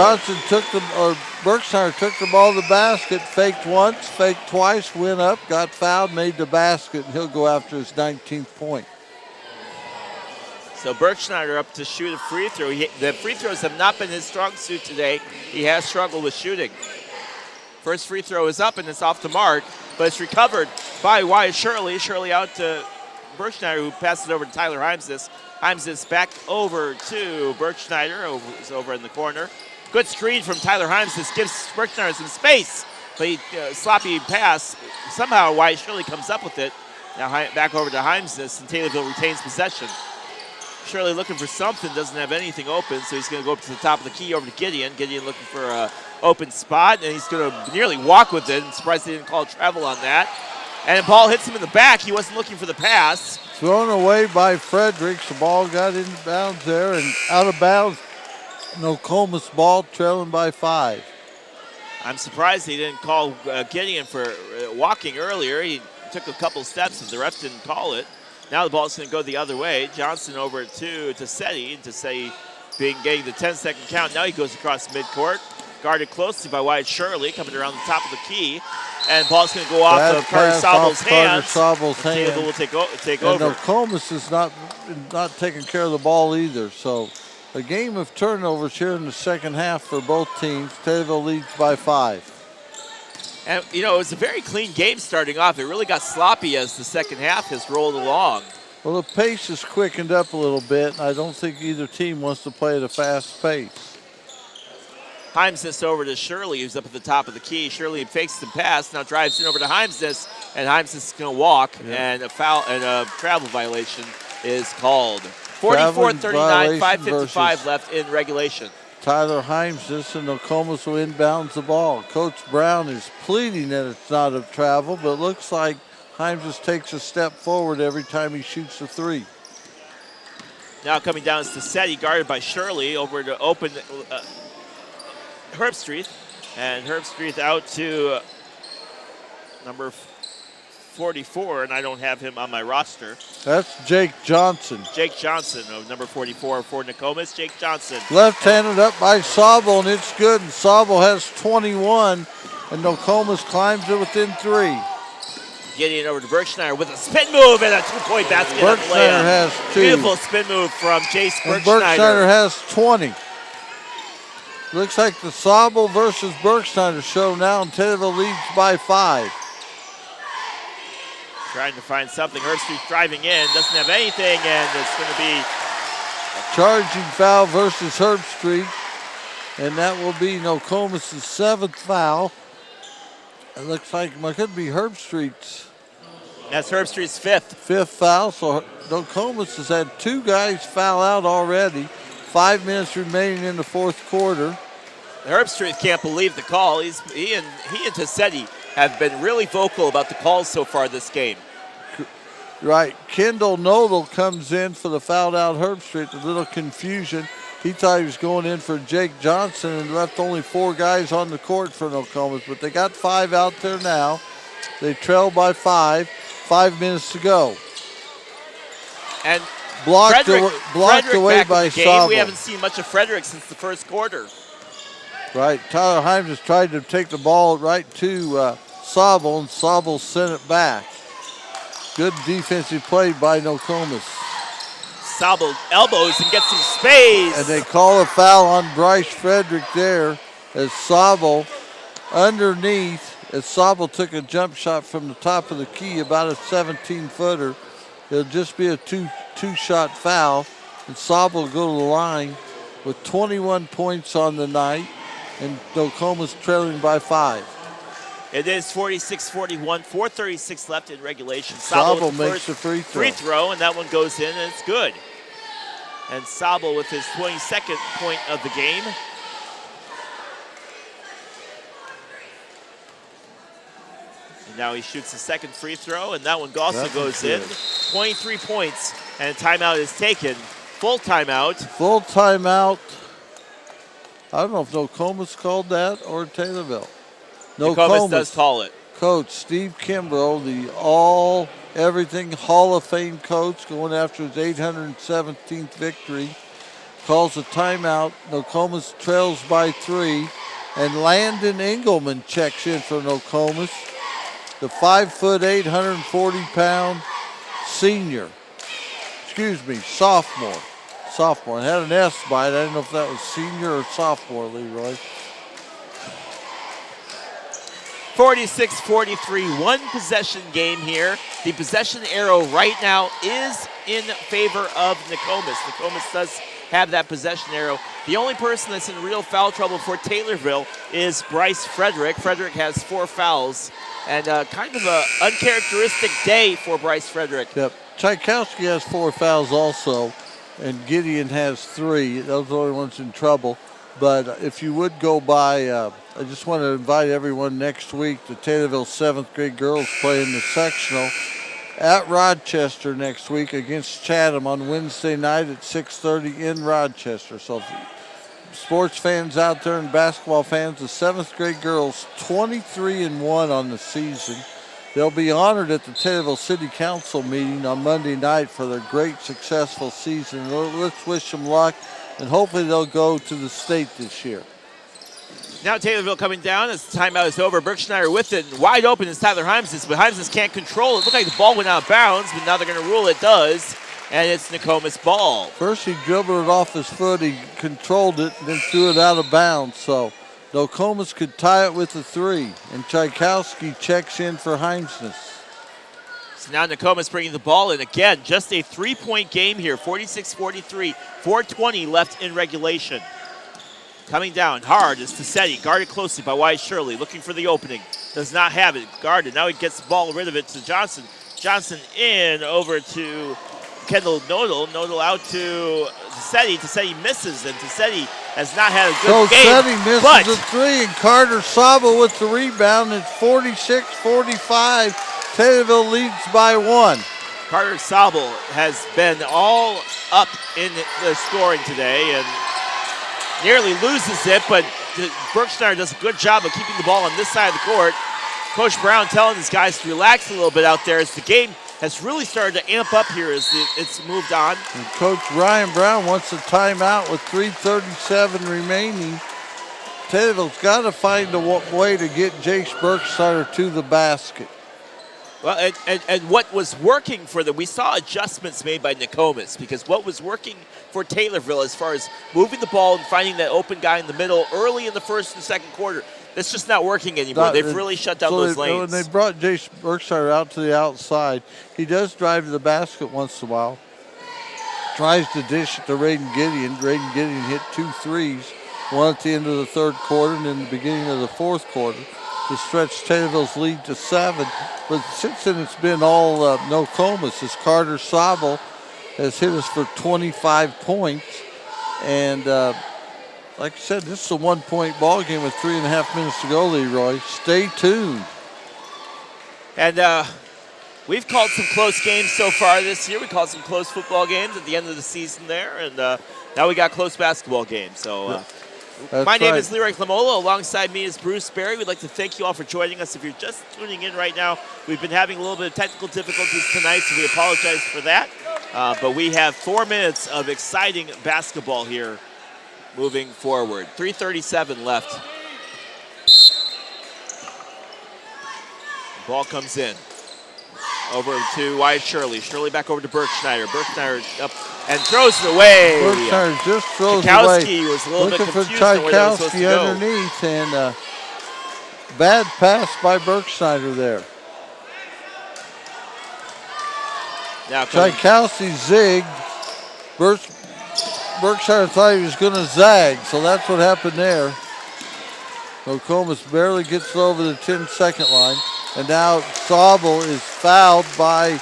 Berkshire took the ball to the basket, faked once, faked twice, went up, got fouled, made the basket, and he'll go after his 19th point. So Berkshire up to shoot a free throw. The free throws have not been his strong suit today. He has struggled with shooting. First free throw is up, and it's off the mark, but it's recovered by Wyatt Shirley. Shirley out to Berkshire, who passes it over to Tyler Heimsness. Heimsness back over to Berkshire, over in the corner. Good screen from Tyler Heimsness, gives Berkshire some space, but sloppy pass. Somehow Wyatt Shirley comes up with it. Now back over to Heimsness, and Taylorville retains possession. Shirley looking for something, doesn't have anything open, so he's going to go up to the top of the key over to Gideon. Gideon looking for an open spot, and he's going to nearly walk with it. I'm surprised they didn't call travel on that. And the ball hits him in the back. He wasn't looking for the pass. Thrown away by Fredericks. The ball got in bounds there and out of bounds. Nokomis ball trailing by 5. I'm surprised they didn't call Gideon for walking earlier. He took a couple steps, and the ref didn't call it. Now the ball's going to go the other way. Johnson over to Tassetti. Tassetti getting the 10-second count. Now he goes across midcourt. Guarded closely by Wyatt Shirley, coming around the top of the key. And ball's going to go off of Carter Sable's hands. Taylor will take over. Nokomis is not taking care of the ball either. So a game of turnovers here in the second half for both teams. Taylorville leads by 5. And, it was a very clean game starting off. It really got sloppy as the second half has rolled along. Well, the pace has quickened up a little bit, and I don't think either team wants to play at a fast pace. Heimsness over to Shirley, who's up at the top of the key. Shirley fakes the pass, now drives in over to Heimsness, and Heimsness is going to walk, and a foul and a travel violation is called. 44-39, 5:55 left in regulation. Tyler Heimsness and Nokomis will inbounds the ball. Coach Brown is pleading that it's not a travel, but it looks like Heimsness takes a step forward every time he shoots a 3. Now coming down is Tassetti, guarded by Shirley, over to open Herbstreit, and Herbstreit out to number 44, and I don't have him on my roster. That's Jake Johnson. Jake Johnson of number 44 for Nokomis. Jake Johnson. Left-handed up by Sable, and it's good. And Sable has 21, and Nokomis climbs it within 3. Getting over to Berkshire with a spin move and a two-point basket. Berkshire has 2. Beautiful spin move from Jace And Berkshire. Berkshire has 20. Looks like the Sable versus Berkshire show now, and Taylorville leads by 5. Trying to find something. Herbstreit driving in, doesn't have anything, and it's going to be charging foul versus Herbstreit, and that will be Nokomis' 7th foul. It looks like it could be Herbstreit's. That's Herbstreit's 5th foul, so Nokomis has had 2 guys foul out already. 5 minutes remaining in the 4th quarter. Herbstreit can't believe the call. He and Tassetti have been really vocal about the calls so far this game. Right. Kendall Nodal comes in for the fouled out Herbstreit. A little confusion. He thought he was going in for Jake Johnson and left only 4 guys on the court for Nokomis, but they got 5 out there now. They trail by 5. 5 minutes to go. And blocked away by Sable. We haven't seen much of Frederick since the first quarter. Right. Tyler Himes has tried to take the ball right to Sable, and Sable sent it back. Good defensive play by Nokomis. Sable elbows and gets some space. And they call a foul on Bryce Frederick there as Sable underneath, as Sable took a jump shot from the top of the key, about a 17-footer. It'll just be a two-shot foul, and Sable will go to the line with 21 points on the night, and Nokomis trailing by 5. It is 46-41, 4:36 left in regulation. Sable makes the free throw, and that one goes in, and it's good. And Sable with his 22nd point of the game. And now he shoots the second free throw, and that one also goes in. 23 points, and a timeout is taken. Full timeout. Full timeout. I don't know if Nokomis called that or Taylorville. Nokomis does call it. Coach Steve Kimbrough, the all-everything Hall of Fame coach, going after his 817th victory, calls a timeout. Nokomis trails by 3, and Landon Engelman checks in for Nokomis, the 5'8", 140-pound senior. Sophomore. It had an S by it. I didn't know if that was senior or sophomore, Leroy. 46-43, one possession game here. The possession arrow right now is in favor of Nokomis. Nokomis does have that possession arrow. The only person that's in real foul trouble for Taylorville is Bryce Frederick. Frederick has 4 fouls, and kind of an uncharacteristic day for Bryce Frederick. Yep. Tchaikovsky has 4 fouls also. and Gideon has 3. Those are the only ones in trouble. But if you would go by, I just want to invite everyone next week. The Taylorville 7th grade girls play in the sectional at Rochester next week against Chatham on Wednesday night at 6:30 in Rochester. So sports fans out there and basketball fans, the 7th grade girls 23-1 on the season. They'll be honored at the Taylorville City Council meeting on Monday night for their great successful season. Let's wish them luck, and hopefully they'll go to the state this year. Now Taylorville coming down as the timeout is over. Berkshire with it. Wide open is Tyler Heimses, but Heimses can't control it. Looked like the ball went out of bounds, but now they're going to rule it does, and it's Nokomis ball. First he dribbled it off his foot, he controlled it, then threw it out of bounds. So Nokomis could tie it with a 3, and Tchaikovsky checks in for Heimses. So now Nokomis bringing the ball in. Again, just a 3-point game here, 46-43, 4:20 left in regulation. Coming down hard is Tassetti, guarded closely by Wyatt Shirley, looking for the opening. Does not have it, guarded. Now he gets the ball rid of it to Johnson. Johnson in over to Kendall Nodal. Nodal out to Tassetti. Tassetti misses, and Tassetti has not had a good game. Tassetti misses a 3, and Carter Sabo with the rebound. It's 46-45. Taylorville leads by 1. Carter Sabo has been all up in the scoring today and nearly loses it, but Berkshire does a good job of keeping the ball on this side of the court. Coach Brown telling his guys to relax a little bit out there as the game has really started to amp up here as it's moved on. And Coach Ryan Brown wants a timeout with 3:37 remaining. Taylorville's got to find a way to get Jace Berkshire to the basket. Well, and what was working for them, we saw adjustments made by Nokomis, because what was working for Taylorville as far as moving the ball and finding that open guy in the middle early in the first and second quarter, that's just not working anymore. They've really shut down those lanes. When they brought Jace Berkshire out to the outside, he does drive to the basket once in a while. Tries to dish it to Raiden Gideon. Raiden Gideon hit 2 threes, one at the end of the third quarter and in the beginning of the fourth quarter, to stretch Taylorville's lead to 7. But since then, it's been all Nokomis, as Carter Sabo has hit us for 25 points. And like I said, this is a 1-point ball game with 3.5 minutes to go, Leroy. Stay tuned. And we've called some close games so far this year. We called some close football games at the end of the season there. And now we got close basketball games. So my name is Leroy Clamola. Alongside me is Bruce Berry. We'd like to thank you all for joining us. If you're just tuning in right now, we've been having a little bit of technical difficulties tonight, so we apologize for that. But we have 4 minutes of exciting basketball here moving forward. 3:37 left. Ball comes in. Over to Wyatt Shirley. Shirley back over to Berkshire. Berkshire up and throws it away. Berkshire just throws Tchaikovsky away. was a little Looking bit for confused on where that was supposed to Tchaikovsky go. underneath, and bad pass by Berkshire there. Now Tchaikovsky zigged. Berkshire thought he was going to zag, so that's what happened there. Nokomis barely gets over the 10-second line, and now Sabo is fouled by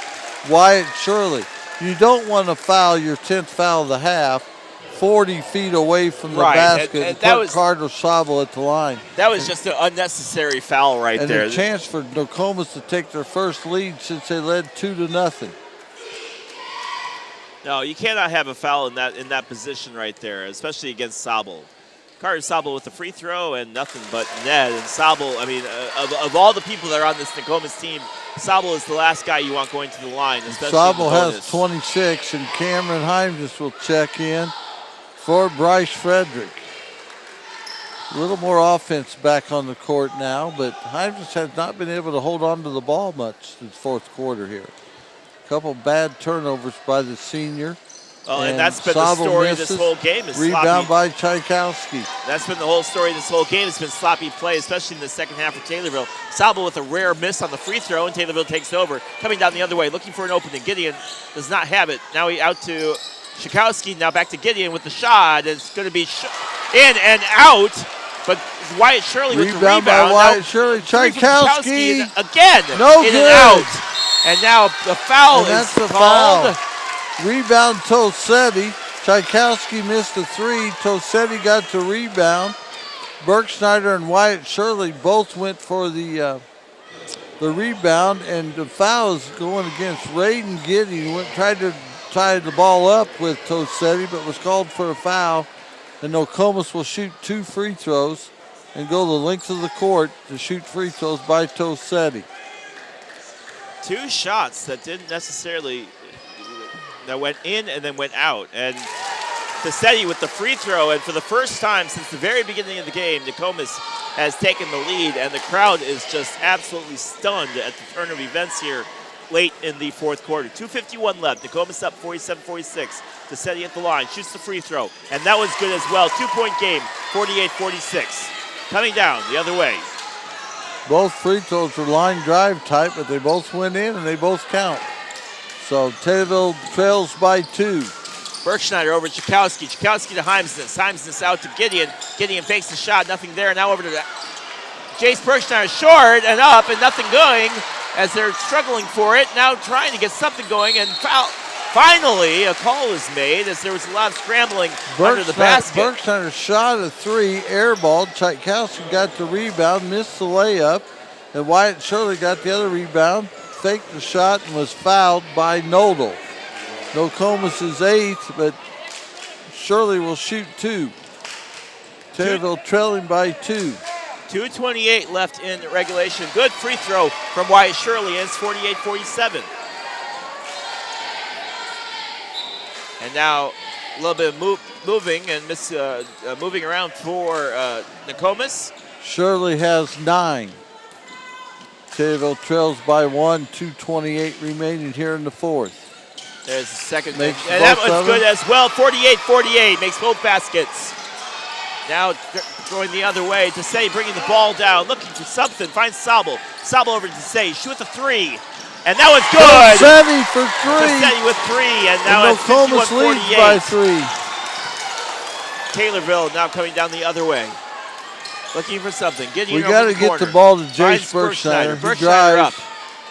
Wyatt Shirley. You don't want to foul your 10th foul of the half 40 feet away from the basket and that put was Carter Sabo at the line. That was just an unnecessary foul right there. And a chance for Nokomis to take their first lead since they led 2-0. No, you cannot have a foul in that position right there, especially against Sabo. Carter Sabo with the free throw and nothing but net. And Sabo, I mean, of all the people that are on this Nokomis team, Sabo is the last guy you want going to the line, especially Sabo in has 26, and Cameron Heimjes will check in for Bryce Frederick. A little more offense back on the court now, but Heimjes has not been able to hold on to the ball much in the fourth quarter here. A couple bad turnovers by the senior. Oh, and that's been the story of this whole game. Is rebound sloppy. by Tchaikovsky. That's been the whole story of this whole game. It's been sloppy play, especially in the second half for Taylorville. Sabo with a rare miss on the free throw, and Taylorville takes over. Coming down the other way, looking for an opening. Gideon does not have it. Now he out to Tchaikovsky. Now back to Gideon with the shot. It's going to be in and out. But Wyatt Shirley with the rebound. By Wyatt Shirley. Tchaikovsky again. No in good. And out. And now the foul is the called. Foul. Rebound Tosetti. Tchaikovsky missed a three. Tosetti got the rebound. Bergschneider and Wyatt Shirley both went for the rebound, and the foul is going against Raiden Gideon. Tried to tie the ball up with Tosetti, but was called for a foul. And Nokomis will shoot 2 free throws and go the length of the court to shoot free throws by Tosetti. 2 shots that didn't necessarily, that went in and then went out. And Tosetti with the free throw, and for the first time since the very beginning of the game, Nokomis has taken the lead, and the crowd is just absolutely stunned at the turn of events here late in the fourth quarter. 2:51 left. Nokomis up 47-46. Tosetti at the line, shoots the free throw, and that was good as well. 2-point game, 48-46. Coming down the other way. Both free throws were line drive type, but they both went in and they both count. So Taylorville trails by 2. Bergschneider over to Tchaikovsky. Tchaikovsky to Heimsness. Heimsness out to Gideon. Gideon fakes the shot, nothing there. Now over to Jace Bergschneider, short and up and nothing going as they're struggling for it. Now trying to get something going, and foul. Finally, a call was made as there was a lot of scrambling under the basket. Bergschneider shot a 3, airballed. Tchaikovsky got the rebound, missed the layup, and Wyatt Shirley got the other rebound, faked the shot, and was fouled by Nodal. Nokomis is 8th, but Shirley will shoot 2. Taylorville trailing by 2. 2:28 left in regulation. Good free throw from Wyatt Shirley, and it's 48-47. And now a little bit of moving and moving around for Nokomis. Shirley has 9. Taylorville trails by 1, 2:28 remaining here in the fourth. There's the second. Makes and that both was of good them. as well. 48-48 makes both baskets. Now going the other way. Tosetti bringing the ball down, looking for something. Finds Sabel. Sabel over to Tosetti. Shoot the 3. And that was good. Tosetti for 3. Tosetti with 3. And now And it's Nokomis leads by 51-48. 3. Taylorville now coming down the other way. Looking for something. Getting We it got over to the get corner. the ball to Jace Finds Bergschneider. He Bergschneider up. drives.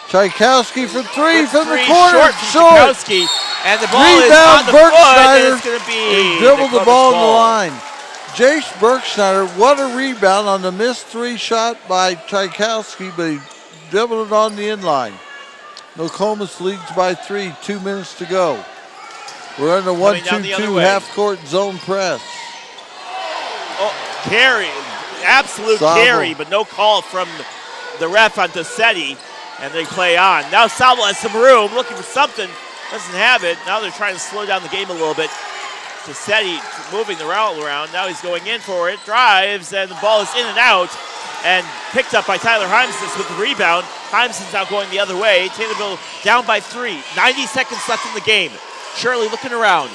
Tchaikovsky for 3 from the Three corner. short from Short. Tchaikovsky, and the ball is Rebound on the foot, and Bergschneider. it's going to be He dribbled the Nokomis ball in the line. Jace Bergschneider, what a rebound on the missed 3 shot by Tchaikovsky, but he dribbled it on the inline. Nokomis leads by 3, 2 minutes to go. We're in the Coming down the other 1-2-2 way. half-court zone press. Oh, carry, absolute Sabel. carry, but no call from the ref on Tosetti, and they play on. Now Sabel has some room, looking for something, doesn't have it. Now they're trying to slow down the game a little bit. Tosetti moving the route around. Now he's going in for it, drives, and the ball is in and out, and picked up by Tyler Heimsness with the rebound. Heimsness now going the other way. Taylorville down by 3. 90 seconds left in the game. Shirley looking around.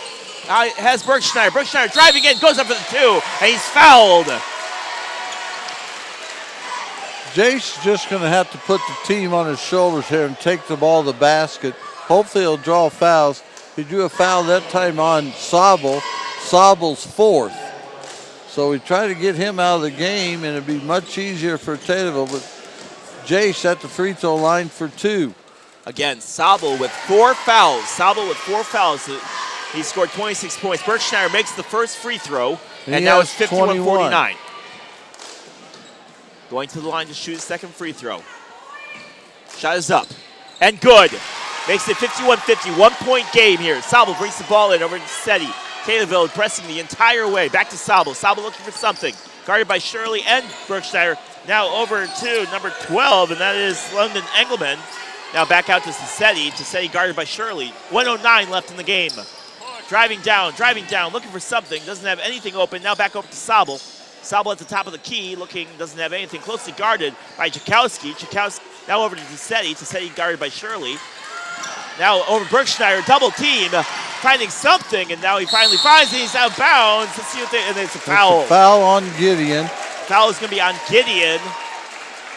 Has Bergschneider. Bergschneider driving in, goes up for the 2, and he's fouled. Jace just going to have to put the team on his shoulders here and take the ball to the basket. Hopefully he'll draw fouls. He drew a foul that time on Sabel. Sabel's 4th. So we try to get him out of the game, and it'd be much easier for Taylorville. But Jace at the free throw line for 2. Again, Sabel with 4 fouls. Sabel with 4 fouls. He scored 26 points. Bergschneider makes the first free throw, and now it's 51-49. Going to the line to shoot his second free throw. Shot is up, and good. Makes it 51-50, 1-point game here. Sabel brings the ball in over to Tosetti. Taylorville pressing the entire way. Back to Sabel. Sabel looking for something. Guarded by Shirley and Bergschneider. Now over to number 12, and that is London Engelman. Now back out to Tosetti. Tosetti guarded by Shirley. 1:09 left in the game. Driving down, looking for something. Doesn't have anything open. Now back over to Sabel. Sabel at the top of the key, looking, doesn't have anything. Closely guarded by Tchaikovsky. Tchaikovsky now over to Tosetti. Tosetti guarded by Shirley. Now over Bergschneider, double team, finding something, and now he finally finds it. He's out of bounds. Let's see what and it's a foul. It's a foul on Gideon. Foul is going to be on Gideon.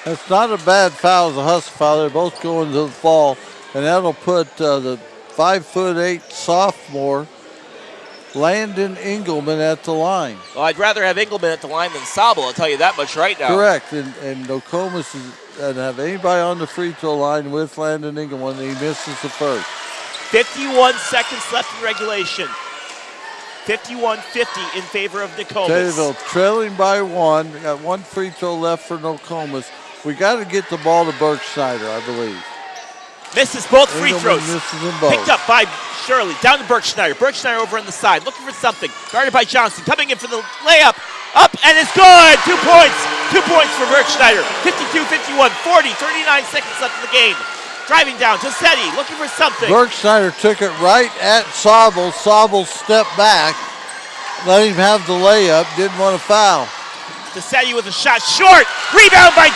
That's not a bad foul. It's a hustle foul. They're both going to the fall, and that'll put the 5'8" sophomore Landon Engelman at the line. Well, I'd rather have Engelman at the line than Sabel, I'll tell you that much right now. Correct, and Nokomis doesn't have anybody on the free throw line with Landon Engelman. He misses the first. 51 seconds left in regulation. 51-50 in favor of Nokomis. Taylorville trailing by 1. We got 1 free throw left for Nokomis. We got to get the ball to Berkshire, I believe. Misses both free Engelman throws. misses them both. Picked up by Shirley. Down to Berkshire. Berkshire over on the side. Looking for something. Guarded by Johnson. Coming in for the layup. Up and it's good. 2 points. 2 points for Berkshire. 52-51. 39 seconds left in the game. Driving down. Tassetti looking for something. Berkshire took it right at Sobel. Sobel stepped back. Let him have the layup. Didn't want to foul. Tassetti with a shot. Short. Rebound by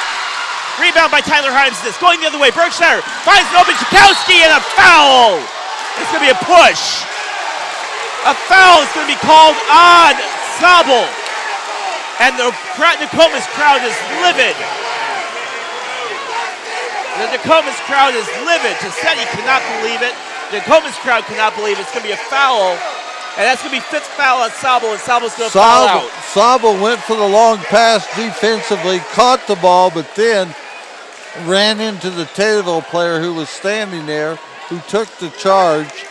Tyler Himesness. Going the other way. Berkshire finds an open Chakowski and a foul. It's going to be a push. A foul is going to be called on Sobel. And the Nokomis crowd is livid. The Nokomis crowd is livid. Tassetti cannot believe it. The Nokomis crowd cannot believe it. It's going to be a foul. And that's going to be 5th foul on Sobel, and Sobel's going to foul out. Sobel went for the long pass defensively, caught the ball, but then ran into the Taylorville player who was standing there, who took the charge.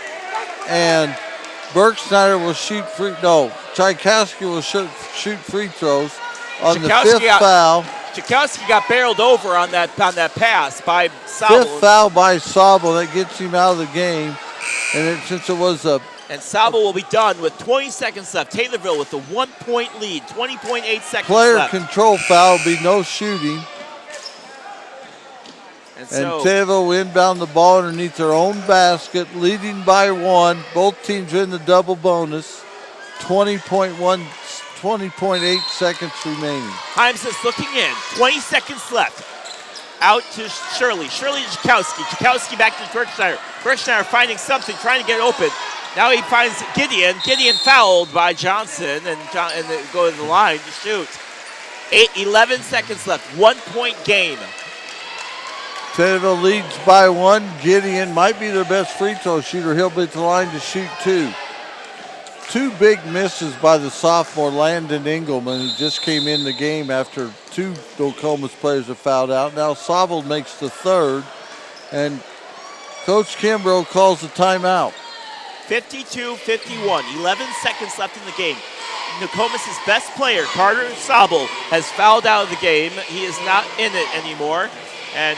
And Berkshire will shoot Tchaikovsky will shoot free throws on the 5th foul. Tchaikovsky got barreled over on that pass by Sobel. 5th foul by Sobel. That gets him out of the game. And since it was a And Sobel will be done with 20 seconds left. Taylorville with a 1-point lead, 20.8 seconds player left. control foul, will be no shooting. And Taylorville will inbound the ball underneath their own basket, leading by 1. Both teams are in the double bonus. 20.8 seconds remaining. Himes's looking in. 20 seconds left. Out to Shirley. Shirley to Chakowski. Chakowski back to Berkshire. Berkshire finding something, trying to get open. Now he finds Gideon. Gideon fouled by Johnson and they go to the line to shoot. 11 seconds left. 1-point game. Taylorville leads by 1. Gideon might be their best free throw shooter. He'll be at the line to shoot 2. 2 big misses by the sophomore Landon Engelman, who just came in the game after 2 Nokomis players have fouled out. Now Sobel makes the 3rd, and Coach Kimbrough calls the timeout. 52-51, 11 seconds left in the game. Nokomis' best player, Carter Sobel, has fouled out of the game. He is not in it anymore. And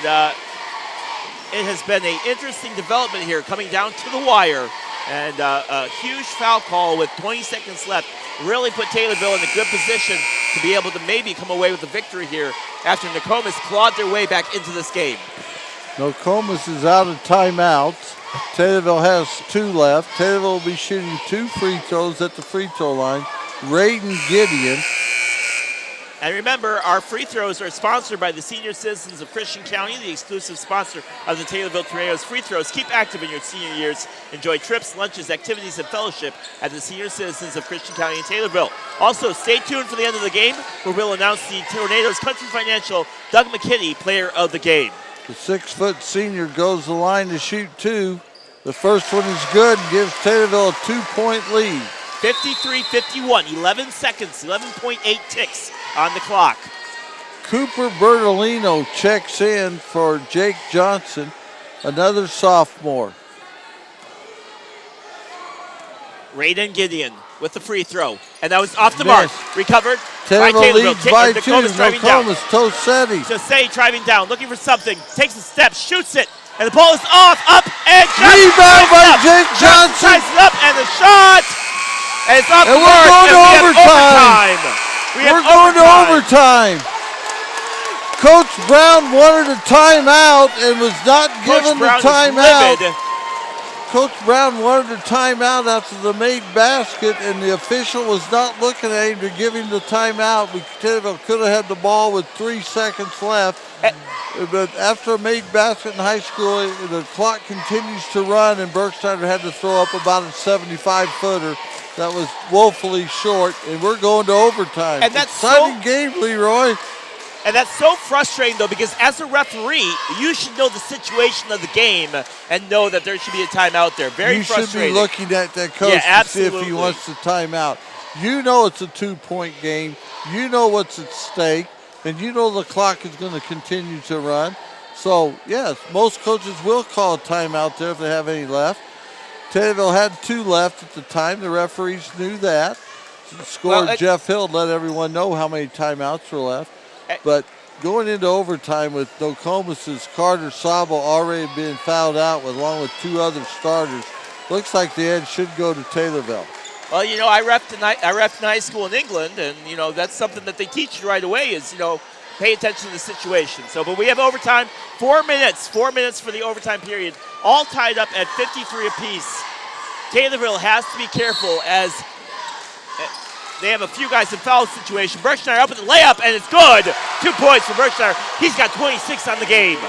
it has been an interesting development here, coming down to the wire. And a huge foul call with 20 seconds left really put Taylorville in a good position to be able to maybe come away with a victory here after Nokomis clawed their way back into this game. Nokomis is out of timeouts. Taylorville has 2 left. Taylorville will be shooting 2 free throws at the free throw line. Raiden Gideon. And remember, our free throws are sponsored by the Senior Citizens of Christian County, the exclusive sponsor of the Taylorville Tornadoes free throws. Keep active in your senior years. Enjoy trips, lunches, activities, and fellowship at the Senior Citizens of Christian County in Taylorville. Also, stay tuned for the end of the game, where we'll announce the Tornadoes Country Financial Doug McKinney Player of the Game. The 6-foot senior goes the line to shoot 2. The first one is good and gives Taylorville a 2-point lead. 53-51, 11 seconds, 11.8 ticks on the clock. Cooper Bertolino checks in for Jake Johnson, another sophomore. Raiden Gideon with the free throw. And that was off the mark. Recovered by Taylorville Taylorville. leads by 2. Nokomis Tosetti. Tassetti driving down, looking for something. Takes a step, shoots it. And the ball is off, up, and rebound by Jake Johnson. Ties it up, and the shot. And it's off the we're mark. going to overtime. We're going to overtime. Coach Brown wanted a timeout and was not given the timeout. Coach Brown wanted a timeout after the made basket, and the official was not looking at him to give him the timeout. We could have had the ball with 3 seconds left. But after a made basket in high school, the clock continues to run, and Berkshire had to throw up about a 75-footer. That was woefully short, and we're going to overtime. And that's exciting game, Leroy. And that's so frustrating, though, because as a referee, you should know the situation of the game and know that there should be a timeout there. Very frustrating. You should be looking at that coach to see if he wants the timeout. You know it's a 2-point game. You know what's at stake, and you know the clock is going to continue to run. So, yes, most coaches will call a timeout there if they have any left. Taylorville had 2 left at the time. The referees knew that. Scored Jeff Hill, let everyone know how many timeouts were left. But going into overtime with Nokomis' Carter Sabo already being fouled out along with 2 other starters, looks like the edge should go to Taylorville. Well, you know, I reffed in high school in England, and, you know, that's something that they teach you right away is, you know, pay attention to the situation. So, but we have overtime, 4 minutes for the overtime period, all tied up at 53 apiece. Taylorville has to be careful as they have a few guys in foul situation. Berkshire up with the layup, and it's good. 2 points for Berkshire. He's got 26 on the game.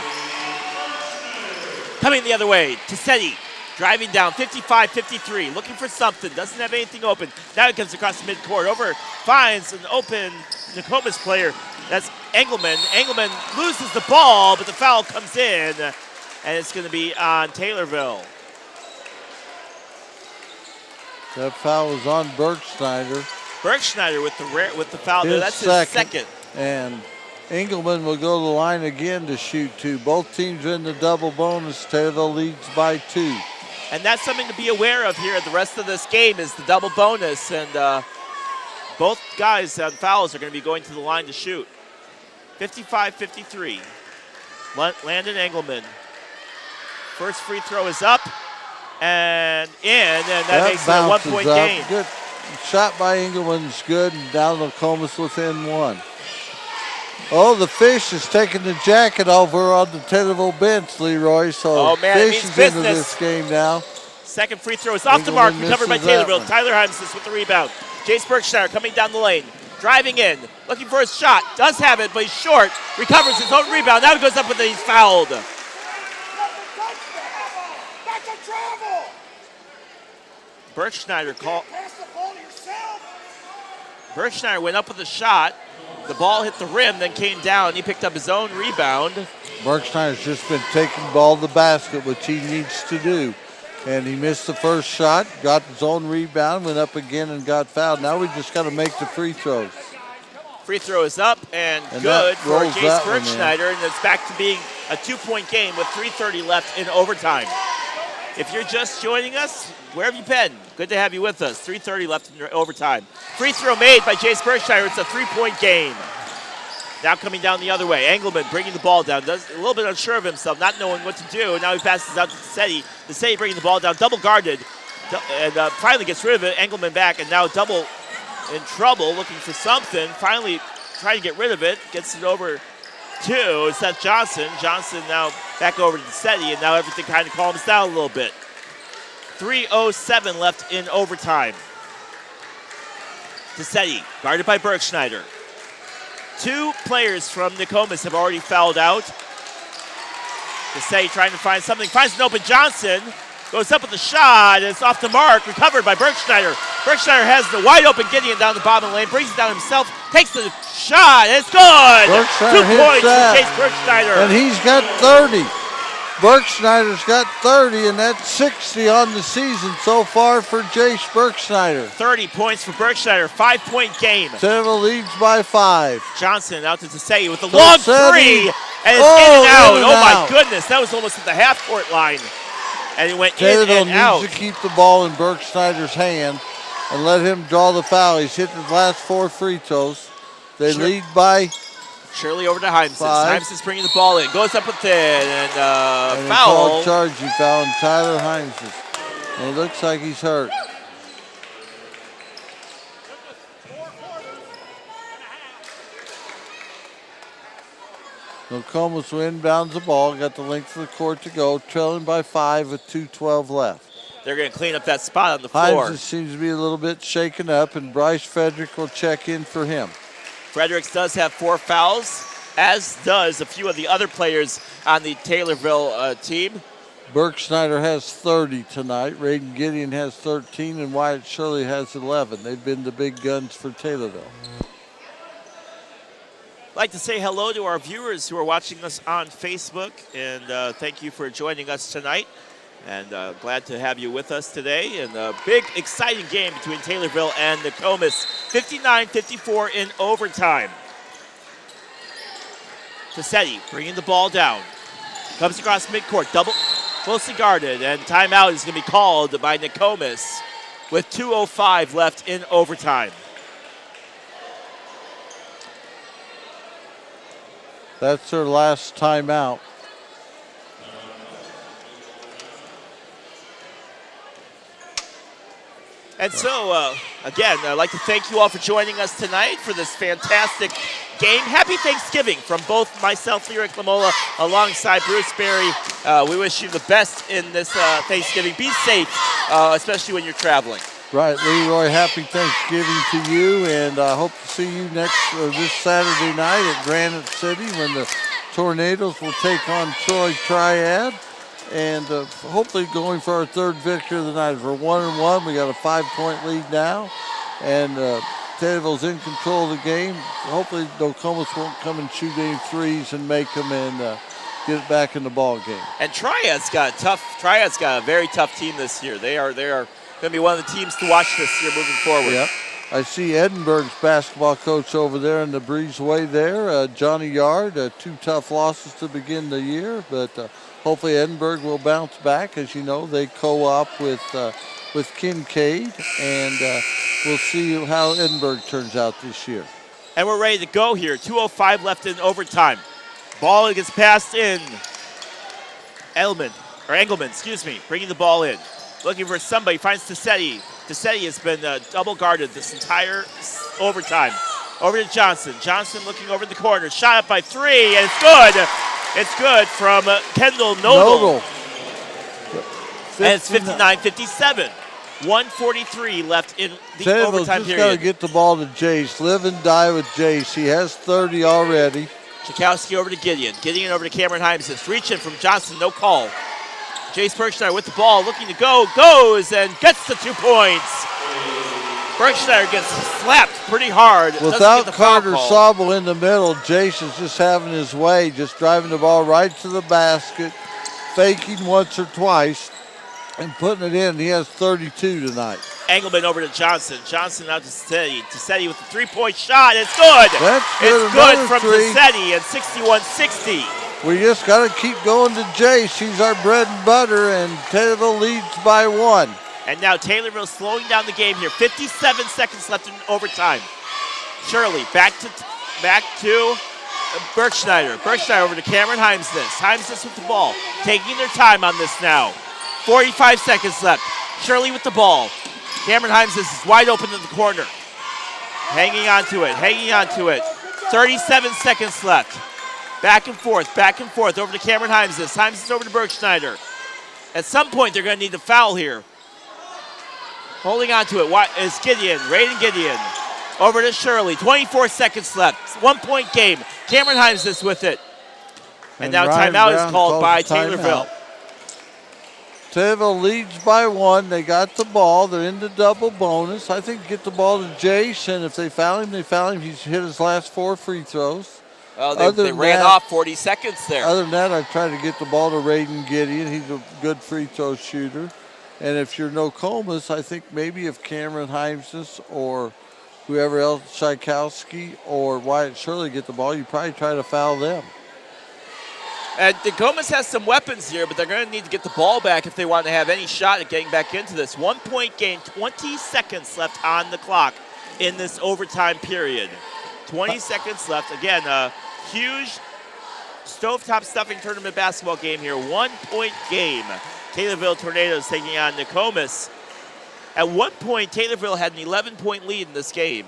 Coming the other way, Tassetti. Driving down, 55-53, looking for something, doesn't have anything open. Now he comes across the midcourt, finds an open Nokomis player. That's Engelman. Engelman loses the ball, but the foul comes in, and it's going to be on Taylorville. That foul was on Berkschneider. Berkschneider with the foul there. That's his second. And Engelman will go to the line again to shoot 2. Both teams are in the double bonus. Taylorville leads by 2. And that's something to be aware of here. The rest of this game is the double bonus, and both guys on fouls are going to be going to the line to shoot. 55-53. Landon Engelman. First free throw is up and in, and that makes it a 1 point game. Good shot by Engelman's good, and down Nokomis within 1. Oh, the Fish is taking the jacket over on the Taylorville bench, Leroy. So Fish is into this game now. Second free throw is off the mark, recovered by Taylorville. Tyler Himsis with the rebound. Jace Berkshire coming down the lane, driving in, looking for his shot. Does have it, but he's short. Recovers his own rebound. Now he goes up with it. He's fouled. Berkshire went up with a shot. The ball hit the rim, then came down. He picked up his own rebound. Berkshire has just been taking ball to the basket, which he needs to do. And he missed the first shot, got his own rebound, went up again and got fouled. Now we just got to make the free throws. Free throw is up and good for Jace Berkschneider, and it's back to being a 2-point game with 3:30 left in overtime. If you're just joining us, where have you been? Good to have you with us. 3:30 left in overtime. Free throw made by Jace Berkshire. It's a 3-point game. Now coming down the other way. Engelman bringing the ball down. Does a little bit unsure of himself, not knowing what to do. Now he passes out to Tassetti. Tassetti bringing the ball down, double guarded, and finally gets rid of it. Engelman back, and now double in trouble, looking for something. Finally trying to get rid of it. Gets it over to Seth Johnson. Johnson now back over to Tassetti, and now everything kind of calms down a little bit. 3:07 left in overtime. Tassetti, guarded by Berkschneider. 2 players from Nokomis have already fouled out. Tassetti trying to find something, finds an open Johnson, goes up with the shot, and it's off the mark, recovered by Berkschneider. Berkschneider has the wide open Gideon down the bottom lane, brings it down himself, takes the shot, and it's good! 2 points for Jace Berkschneider. And he's got 30. Berkschneider's got 30, and that's 60 on the season so far for Jace Berkschneider. 30 points for Berkschneider, 5-point game. Taylorville leads by 5. Johnson out to Tassetti with a long three, and it's in and out. Oh my goodness, that was almost at the half-court line. And he went in and out. Taylorville needs to keep the ball in Berkschneider's hand and let him draw the foul. He's hit his last 4 free throws. They lead by Shirley over to Himsis. Himsis bringing the ball in. Goes up with it, and foul. Charging foul on Tyler Himsis. And it looks like he's hurt. Nokomis inbounds the ball. Got the length of the court to go. Trailing by 5 with 2:12 left. They're going to clean up that spot on the floor. Himsis seems to be a little bit shaken up, and Bryce Frederick will check in for him. Fredericks does have 4 fouls, as does a few of the other players on the Taylorville team. Berkschneider has 30 tonight. Raiden Gideon has 13, and Wyatt Shirley has 11. They've been the big guns for Taylorville. I'd like to say hello to our viewers who are watching us on Facebook, and thank you for joining us tonight. And glad to have you with us today. And a big, exciting game between Taylorville and Nokomis. 59-54 in overtime. Tassetti bringing the ball down. Comes across midcourt. closely guarded, and timeout is going to be called by Nokomis with 2:05 left in overtime. That's their last timeout. And so, again, I'd like to thank you all for joining us tonight for this fantastic game. Happy Thanksgiving from both myself, Lyric Lamola, alongside Bruce Berry. We wish you the best in this Thanksgiving. Be safe, especially when you're traveling. Right, Leroy, happy Thanksgiving to you, and I hope to see you this Saturday night at Granite City when the Tornadoes will take on Troy Triad. And hopefully going for our third victory of the night. We're 1-1. We got a 5-point lead now. And Taylorville's in control of the game. Hopefully Nokomis won't come and shoot any threes and make them and get it back in the ball game. And Triad's got a very tough team this year. They are going to be one of the teams to watch this year moving forward. Yep. I see Edinburgh's basketball coach over there in the breezeway there, Johnny Yard. 2 tough losses to begin the year, but hopefully Edinburgh will bounce back. As you know, they co-op with Kincaid, and we'll see how Edinburgh turns out this year. And we're ready to go here. 2:05 left in overtime. Ball gets passed in. Engelman, bringing the ball in. Looking for somebody, finds Tassetti. Tassetti has been double guarded this entire overtime. Over to Johnson. Johnson looking over the corner. Shot up by 3, and it's good. It's good from Kendall Nodal. And it's 59-57. 1:43 left in the overtime just period. got to get the ball to Jace. Live and die with Jace. He has 30 already. Chakowski over to Gideon. Gideon over to Cameron Hymesons. Reach in from Johnson, no call. Jace Berkshire with the ball, looking to go, goes, and gets the 2 points. Berkshire gets slapped pretty hard. Without Carter Sobel in the middle, Jace is just having his way, just driving the ball right to the basket, faking once or twice, and putting it in. He has 32 tonight. Engelman over to Johnson. Johnson out to Tassetti. Tassetti with the 3-point shot. It's good. That's good. It's good from Tassetti at 61-60. We just got to keep going to Jace. He's our bread and butter, and Taylorville leads by 1. And now Taylorville slowing down the game here. 57 seconds left in overtime. Shirley back to Berkschneider. Berkschneider over to Cameron Hymesness. Hymesness with the ball. Taking their time on this now. 45 seconds left. Shirley with the ball. Cameron Hymesness is wide open in the corner. Hanging on to it. 37 seconds left. Back and forth, over to Cameron Hymesness. Hymesness over to Berkschneider. At some point, they're going to need to foul here. Holding on to it is Gideon, Raiden Gideon. Over to Shirley, 24 seconds left. 1-point game. Cameron Hymesness with it. And now timeout is called by Taylorville. Taylorville leads by 1. They got the ball. They're in the double bonus. I think get the ball to Jace, and if they foul him, they foul him. He's hit his last 4 free throws. Well, they ran off 40 seconds there. Other than that, I try to get the ball to Raiden Gideon. He's a good free throw shooter. And if you're Nokomis, I think maybe if Cameron Hymesness or whoever else, Tchaikovsky or Wyatt Shirley get the ball, you probably try to foul them. And Nokomis has some weapons here, but they're going to need to get the ball back if they want to have any shot at getting back into this. 1-point game, 20 seconds left on the clock in this overtime period. 20 seconds left. Again, a huge stovetop stuffing tournament basketball game here. 1-point game. Taylorville Tornadoes taking on Nokomis. At one point, Taylorville had an 11-point lead in this game.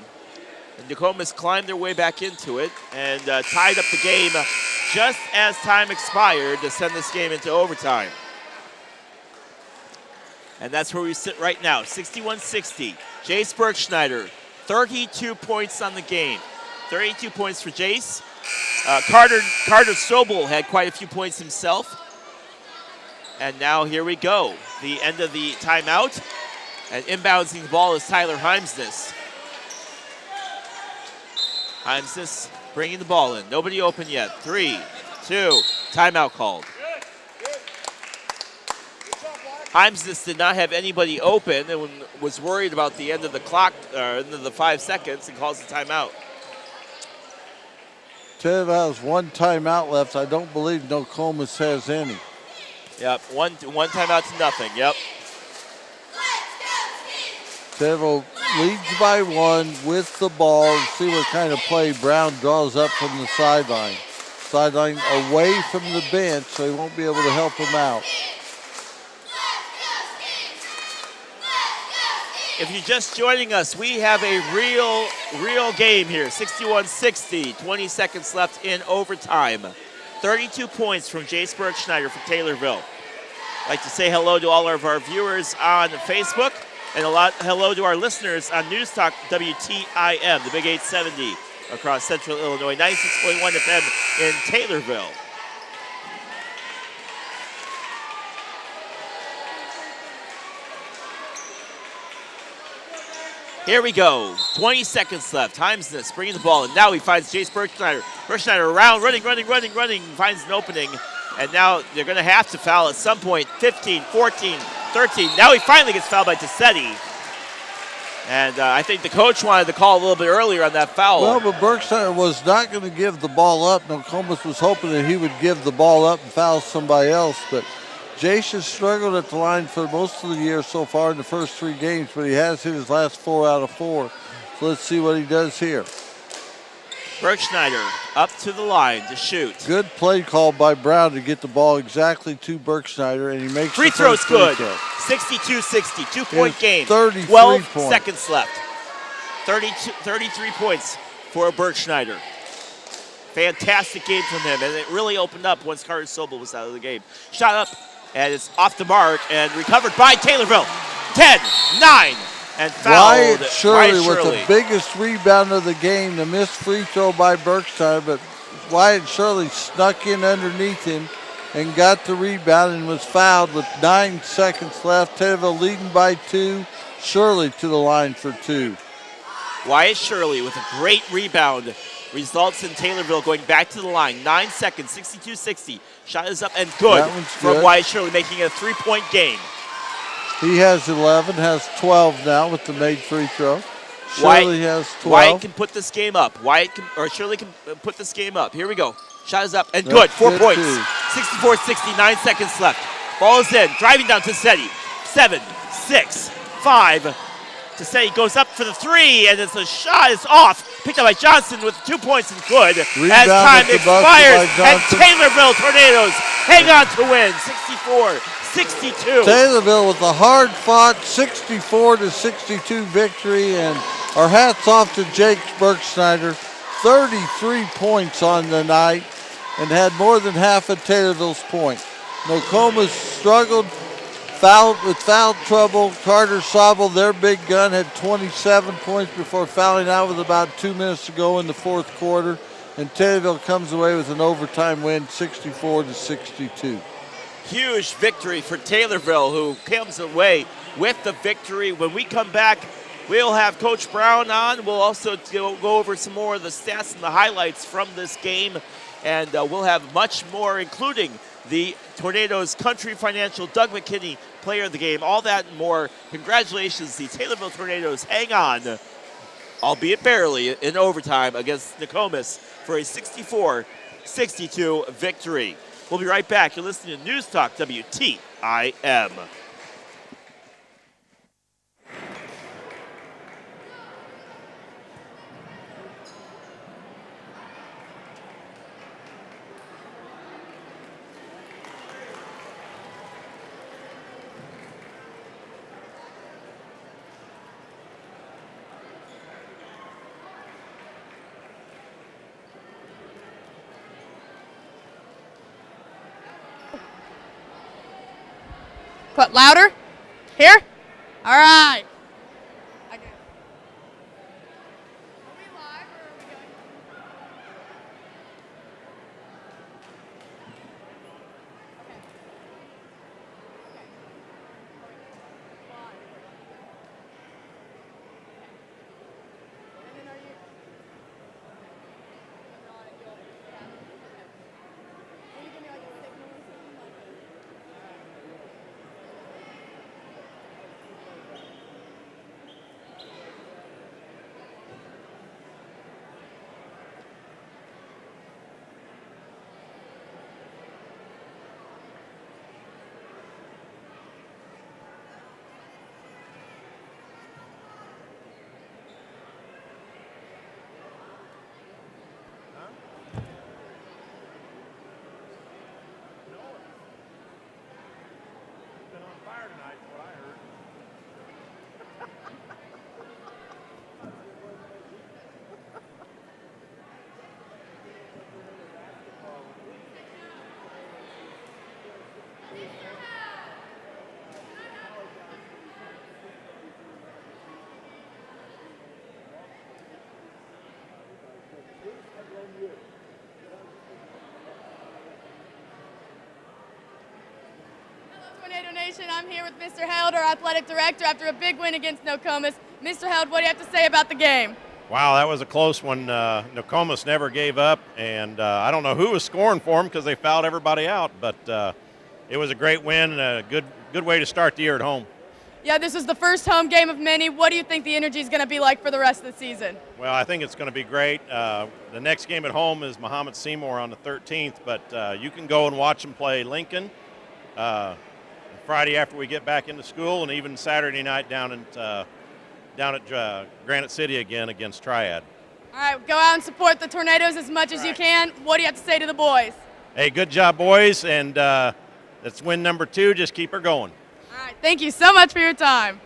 And Nokomis climbed their way back into it and tied up the game just as time expired to send this game into overtime. And that's where we sit right now, 61-60. Jace Berkschneider, 32 points on the game. 32 points for Jace. Carter Sobel had quite a few points himself. And now here we go. The end of the timeout. And inbouncing the ball is Tyler Hymesness. Hymesness bringing the ball in. Nobody open yet. 3, 2, timeout called. Hymesness did not have anybody open and was worried about the end of the clock, end of the 5 seconds, and calls the timeout. Taylorville has 1 timeout left. I don't believe Nokomis has any. Yep, one timeout to nothing. Yep. Taylorville leads by 1 with the ball. See what kind of play Brown draws up from the sideline. Sideline away from the bench, so he won't be able to help him out. If you're just joining us, we have a real game here. 61-60, 20 seconds left in overtime. 32 points from Jace Bergschneider for Taylorville. I'd like to say hello to all of our viewers on Facebook, and hello to our listeners on News Talk WTIM, the Big 870 across Central Illinois, 96.1 FM in Taylorville. Here we go. 20 seconds left. Heimsness bringing the ball, and now he finds Jace Bergschneider. Bergschneider around, running, finds an opening, and now they're going to have to foul at some point. 15, 14, 13. Now he finally gets fouled by Tassetti. And I think the coach wanted to call a little bit earlier on that foul. Well, but Bergschneider was not going to give the ball up. Nokomis was hoping that he would give the ball up and foul somebody else, but Jace has struggled at the line for most of the year so far in the first 3 games, but he has hit his last 4 out of 4. So let's see what he does here. Bergschneider up to the line to shoot. Good play call by Brown to get the ball exactly to Bergschneider, and he makes free the throw's first free good. throw. 62-60, 2-point game. 33 12 points. seconds left. 33 points for Bergschneider. Fantastic game from him, and it really opened up once Carter Sobel was out of the game. Shot up, and it's off the mark and recovered by Taylorville. 10, 9, and fouled. Wyatt Shirley with Shirley. the biggest rebound of the game. The missed free throw by Bergschneider, but Wyatt Shirley snuck in underneath him and got the rebound and was fouled with 9 seconds left. Taylorville leading by 2. Shirley to the line for 2. Wyatt Shirley with a great rebound results in Taylorville going back to the line. 9 seconds, 62-60. Shot is up and good That one's from good. Wyatt Shirley, making it a 3-point game. He has 11, has 12 now with the made free throw. Shirley has 12. Wyatt can put this game up. Shirley can put this game up. Here we go. Shot is up and That's good. 4 good points. too. 64-60, 9 seconds left. Ball is in. Driving down Tassetti. 7, 6, 5. Tassetti goes up for the 3, and the shot is off. Picked up by Johnson with 2 points and good. Rebound As time at the basket expires, by and Johnson. Taylorville Tornadoes hang on to win. 64-62. Taylorville with a hard-fought 64-62 victory, and our hats off to Jake Bergschneider. 33 points on the night and had more than half of Taylorville's point. Nokomis struggled with foul trouble. Carter Sobel, their big gun, had 27 points before fouling out with about 2 minutes to go in the 4th quarter. And Taylorville comes away with an overtime win, 64-62. Huge victory for Taylorville, who comes away with the victory. When we come back, we'll have Coach Brown on. We'll also go over some more of the stats and the highlights from this game. And we'll have much more, including the Tornadoes Country Financial Doug McKinney player of the game. All that and more. Congratulations, the Taylorville Tornadoes hang on, albeit barely, in overtime against Nokomis for a 64-62 victory. We'll be right back. You're listening to News Talk WTIM. Put louder. Here. All right. Nation. I'm here with Mr. Held, our athletic director, after a big win against Nokomis. Mr. Held, what do you have to say about the game? Wow, that was a close one. Nokomis never gave up, and I don't know who was scoring for them because they fouled everybody out, but it was a great win and a good way to start the year at home. Yeah, this was the first home game of many. What do you think the energy is going to be like for the rest of the season? Well, I think it's going to be great. The next game at home is Muhammad Seymour on the 13th, but you can go and watch them play Lincoln Friday after we get back into school, and even Saturday night down at Granite City again against Triad. All right, go out and support the Tornadoes as much as you can. What do you have to say to the boys? Hey, good job, boys, and that's win number 2. Just keep her going. All right, thank you so much for your time.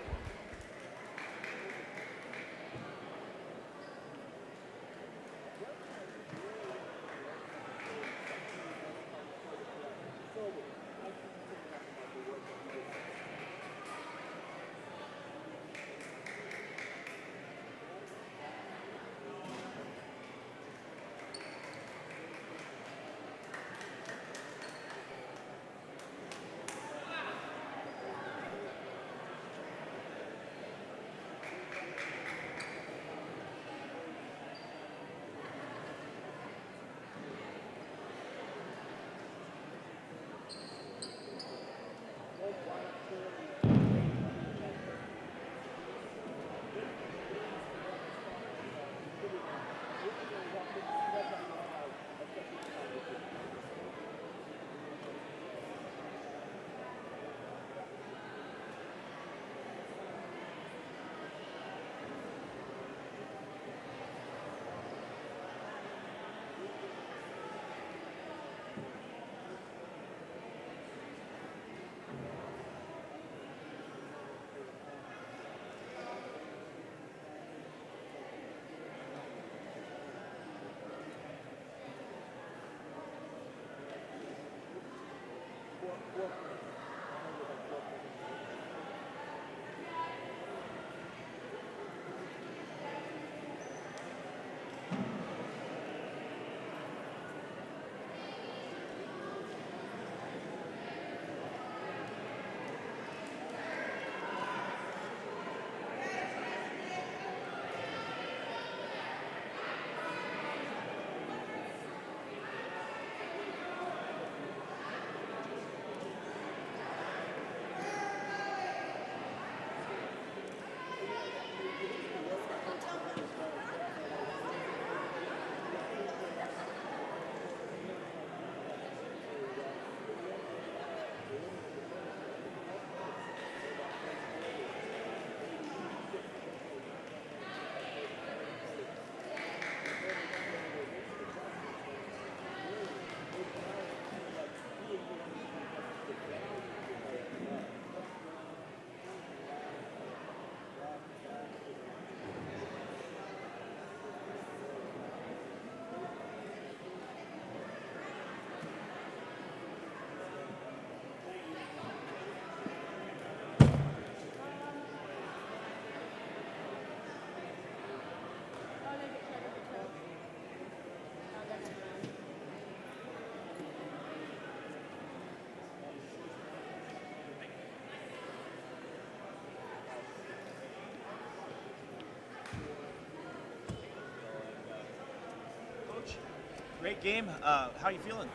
Great game. How are you feeling?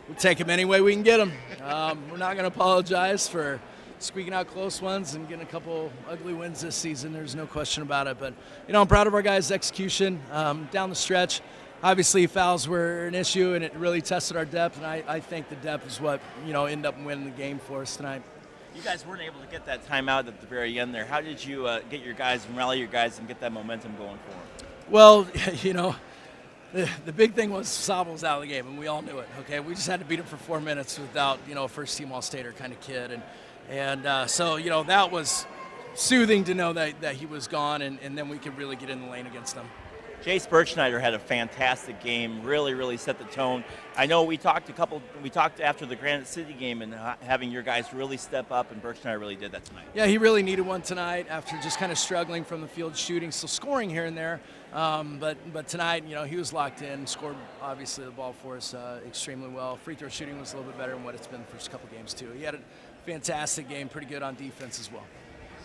We'll take them any way we can get them. We're not going to apologize for squeaking out close ones and getting a couple ugly wins this season. There's no question about it. But, I'm proud of our guys' execution down the stretch. Obviously, fouls were an issue, and it really tested our depth. And I think the depth is what, ended up winning the game for us tonight. You guys weren't able to get that timeout at the very end there. How did you get your guys and rally your guys and get that momentum going forward? Well, the big thing was Saba was out of the game, and we all knew it. Okay, we just had to beat him for 4 minutes without a first-team All-Stater kind of kid, and so that was soothing to know that he was gone, and then we could really get in the lane against them. Jace Birchnider had a fantastic game, really set the tone. I know we talked after the Granite City game and having your guys really step up, and Birchnider really did that tonight. Yeah, he really needed one tonight after just kind of struggling from the field shooting, still scoring here and there. But tonight, he was locked in, scored obviously the ball for us extremely well. Free throw shooting was a little bit better than what it's been the first couple games too. He had a fantastic game, pretty good on defense as well.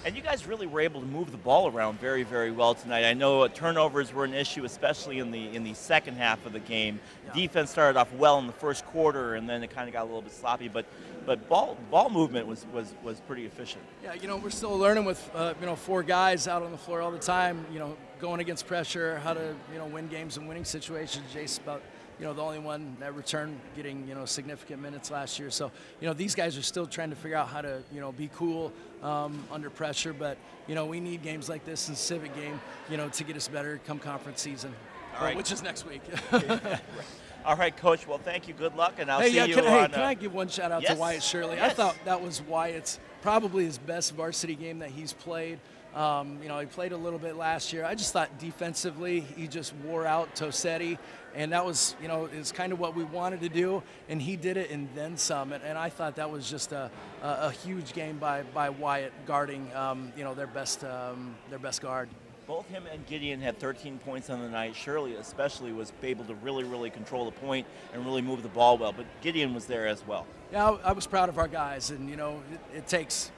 And you guys really were able to move the ball around very, very well tonight. I know turnovers were an issue, especially in the second half of the game. Yeah. Defense started off well in the first quarter, and then it kind of got a little bit sloppy. But ball movement was pretty efficient. Yeah, we're still learning with 4 guys out on the floor all the time. Going against pressure, how to win games and winning situations. Jace about the only one that returned getting significant minutes last year. So these guys are still trying to figure out how to be cool under pressure. But we need games like this in Civic game to get us better come conference season, All right. which is next week. All right, Coach. Well, thank you. Good luck, and I'll see you can on. I give one shout out yes, to Wyatt Shirley? yes. I thought that was Wyatt's probably his best varsity game that he's played. He played a little bit last year. I just thought defensively he just wore out Tosetti, and that was is kind of what we wanted to do, and he did it and then some. And I thought that was just a huge game by Wyatt guarding their best guard. Both him and Gideon had 13 points on the night. Shirley especially was able to really, really control the point and really move the ball well. But Gideon was there as well. Yeah, I was proud of our guys, and it takes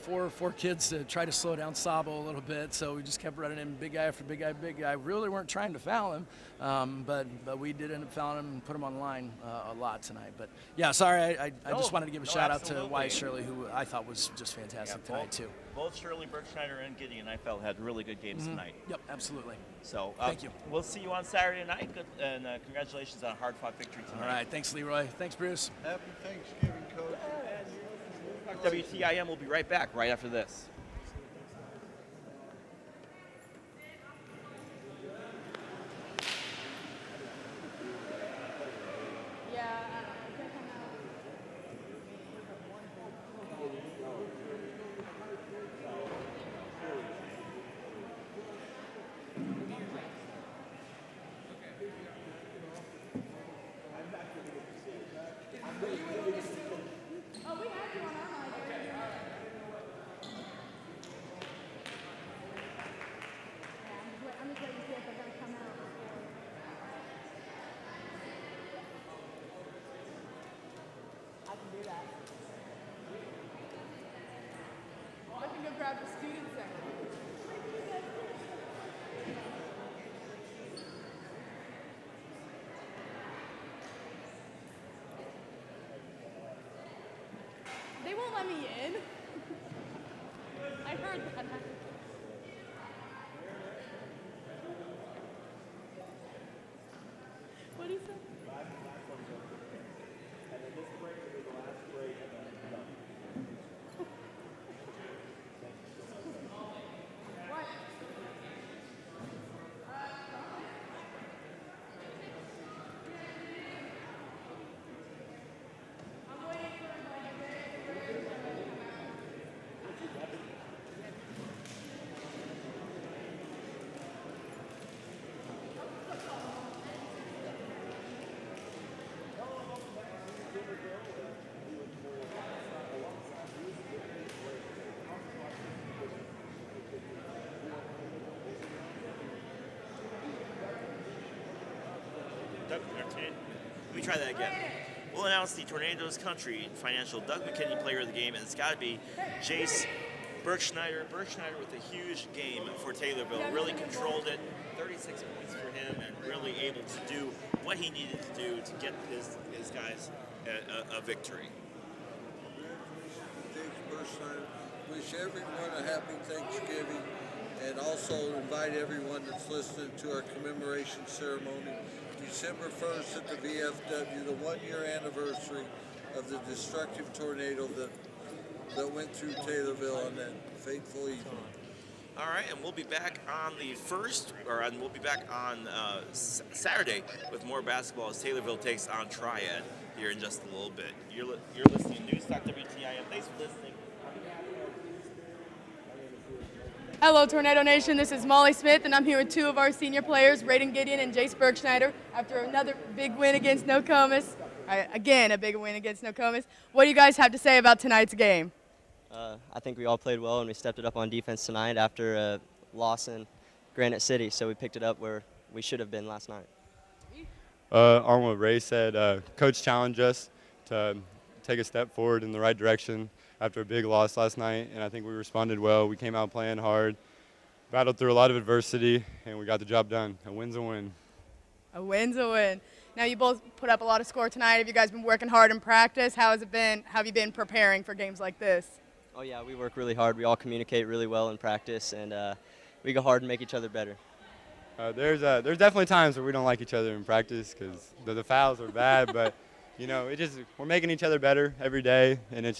four kids to try to slow down Sabo a little bit. So we just kept running in big guy after big guy, big guy. Really weren't trying to foul him, but we did end up fouling him and put him on the line a lot tonight. But yeah, sorry, I just wanted to give a shout out to Wyatt Shirley, who I thought was just fantastic tonight too. Both Shirley Bergschneider and Gideon, I felt, had really good games tonight. Yep, absolutely. So Thank you. We'll see you on Saturday night, and congratulations on a hard-fought victory tonight. All right, thanks, Leroy. Thanks, Bruce. Happy Thanksgiving, Coach. WTIM will be right back right after this. I can go grab the student section. They won't let me in. I heard that. What do you say? Let me try that again. We'll announce the Tornadoes Country Financial Doug McKinney Player of the Game, and it's got to be Jace Bergschneider. Bergschneider with a huge game for Taylorville. Really controlled it. 36 points for him, and really able to do what he needed to do to get his guys a victory. Jace Bergschneider. Wish everyone a happy Thanksgiving, and also invite everyone that's listening to our commemoration ceremony December 1st at the VFW, the 1-year anniversary of the destructive tornado that went through Taylorville on that fateful evening. All right, and we'll be back on the we'll be back on Saturday with more basketball as Taylorville takes on Triad here in just a little bit. You're listening to News Talk WTIM. Thanks for listening. Hello, Tornado Nation. This is Molly Smith, and I'm here with two of our senior players, Raiden Gideon and Jace Bergschneider, after another big win against Nokomis. Again, a big win against Nokomis. What do you guys have to say about tonight's game? I think we all played well, and we stepped it up on defense tonight after a loss in Granite City, so we picked it up where we should have been last night. On what Ray said, Coach challenged us to take a step forward in the right direction after a big loss last night, and I think we responded well. We came out playing hard, battled through a lot of adversity, and we got the job done. A win's a win. A win's a win. Now, you both put up a lot of score tonight. Have you guys been working hard in practice? How has it been? How have you been preparing for games like this? Oh yeah, we work really hard. We all communicate really well in practice, and we go hard and make each other better. There's definitely times where we don't like each other in practice because the fouls are bad, but we're making each other better every day, and it's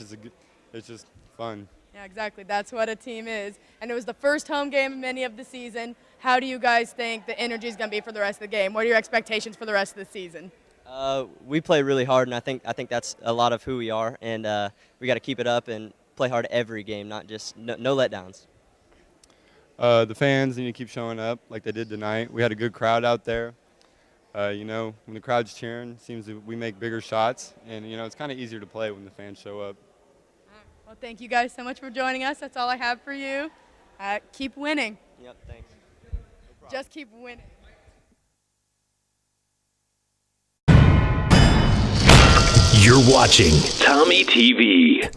just fun. Yeah, exactly. That's what a team is. And it was the first home game of many of the season. How do you guys think the energy is going to be for the rest of the game? What are your expectations for the rest of the season? We play really hard, and I think that's a lot of who we are, and we got to keep it up and play hard every game, not just no letdowns. The fans need to keep showing up like they did tonight. We had a good crowd out there. When the crowd's cheering, it seems that we make bigger shots, and it's kind of easier to play when the fans show up. Well, thank you guys so much for joining us. That's all I have for you. Keep winning. Yep, thanks. Just keep winning. You're watching Tommy TV.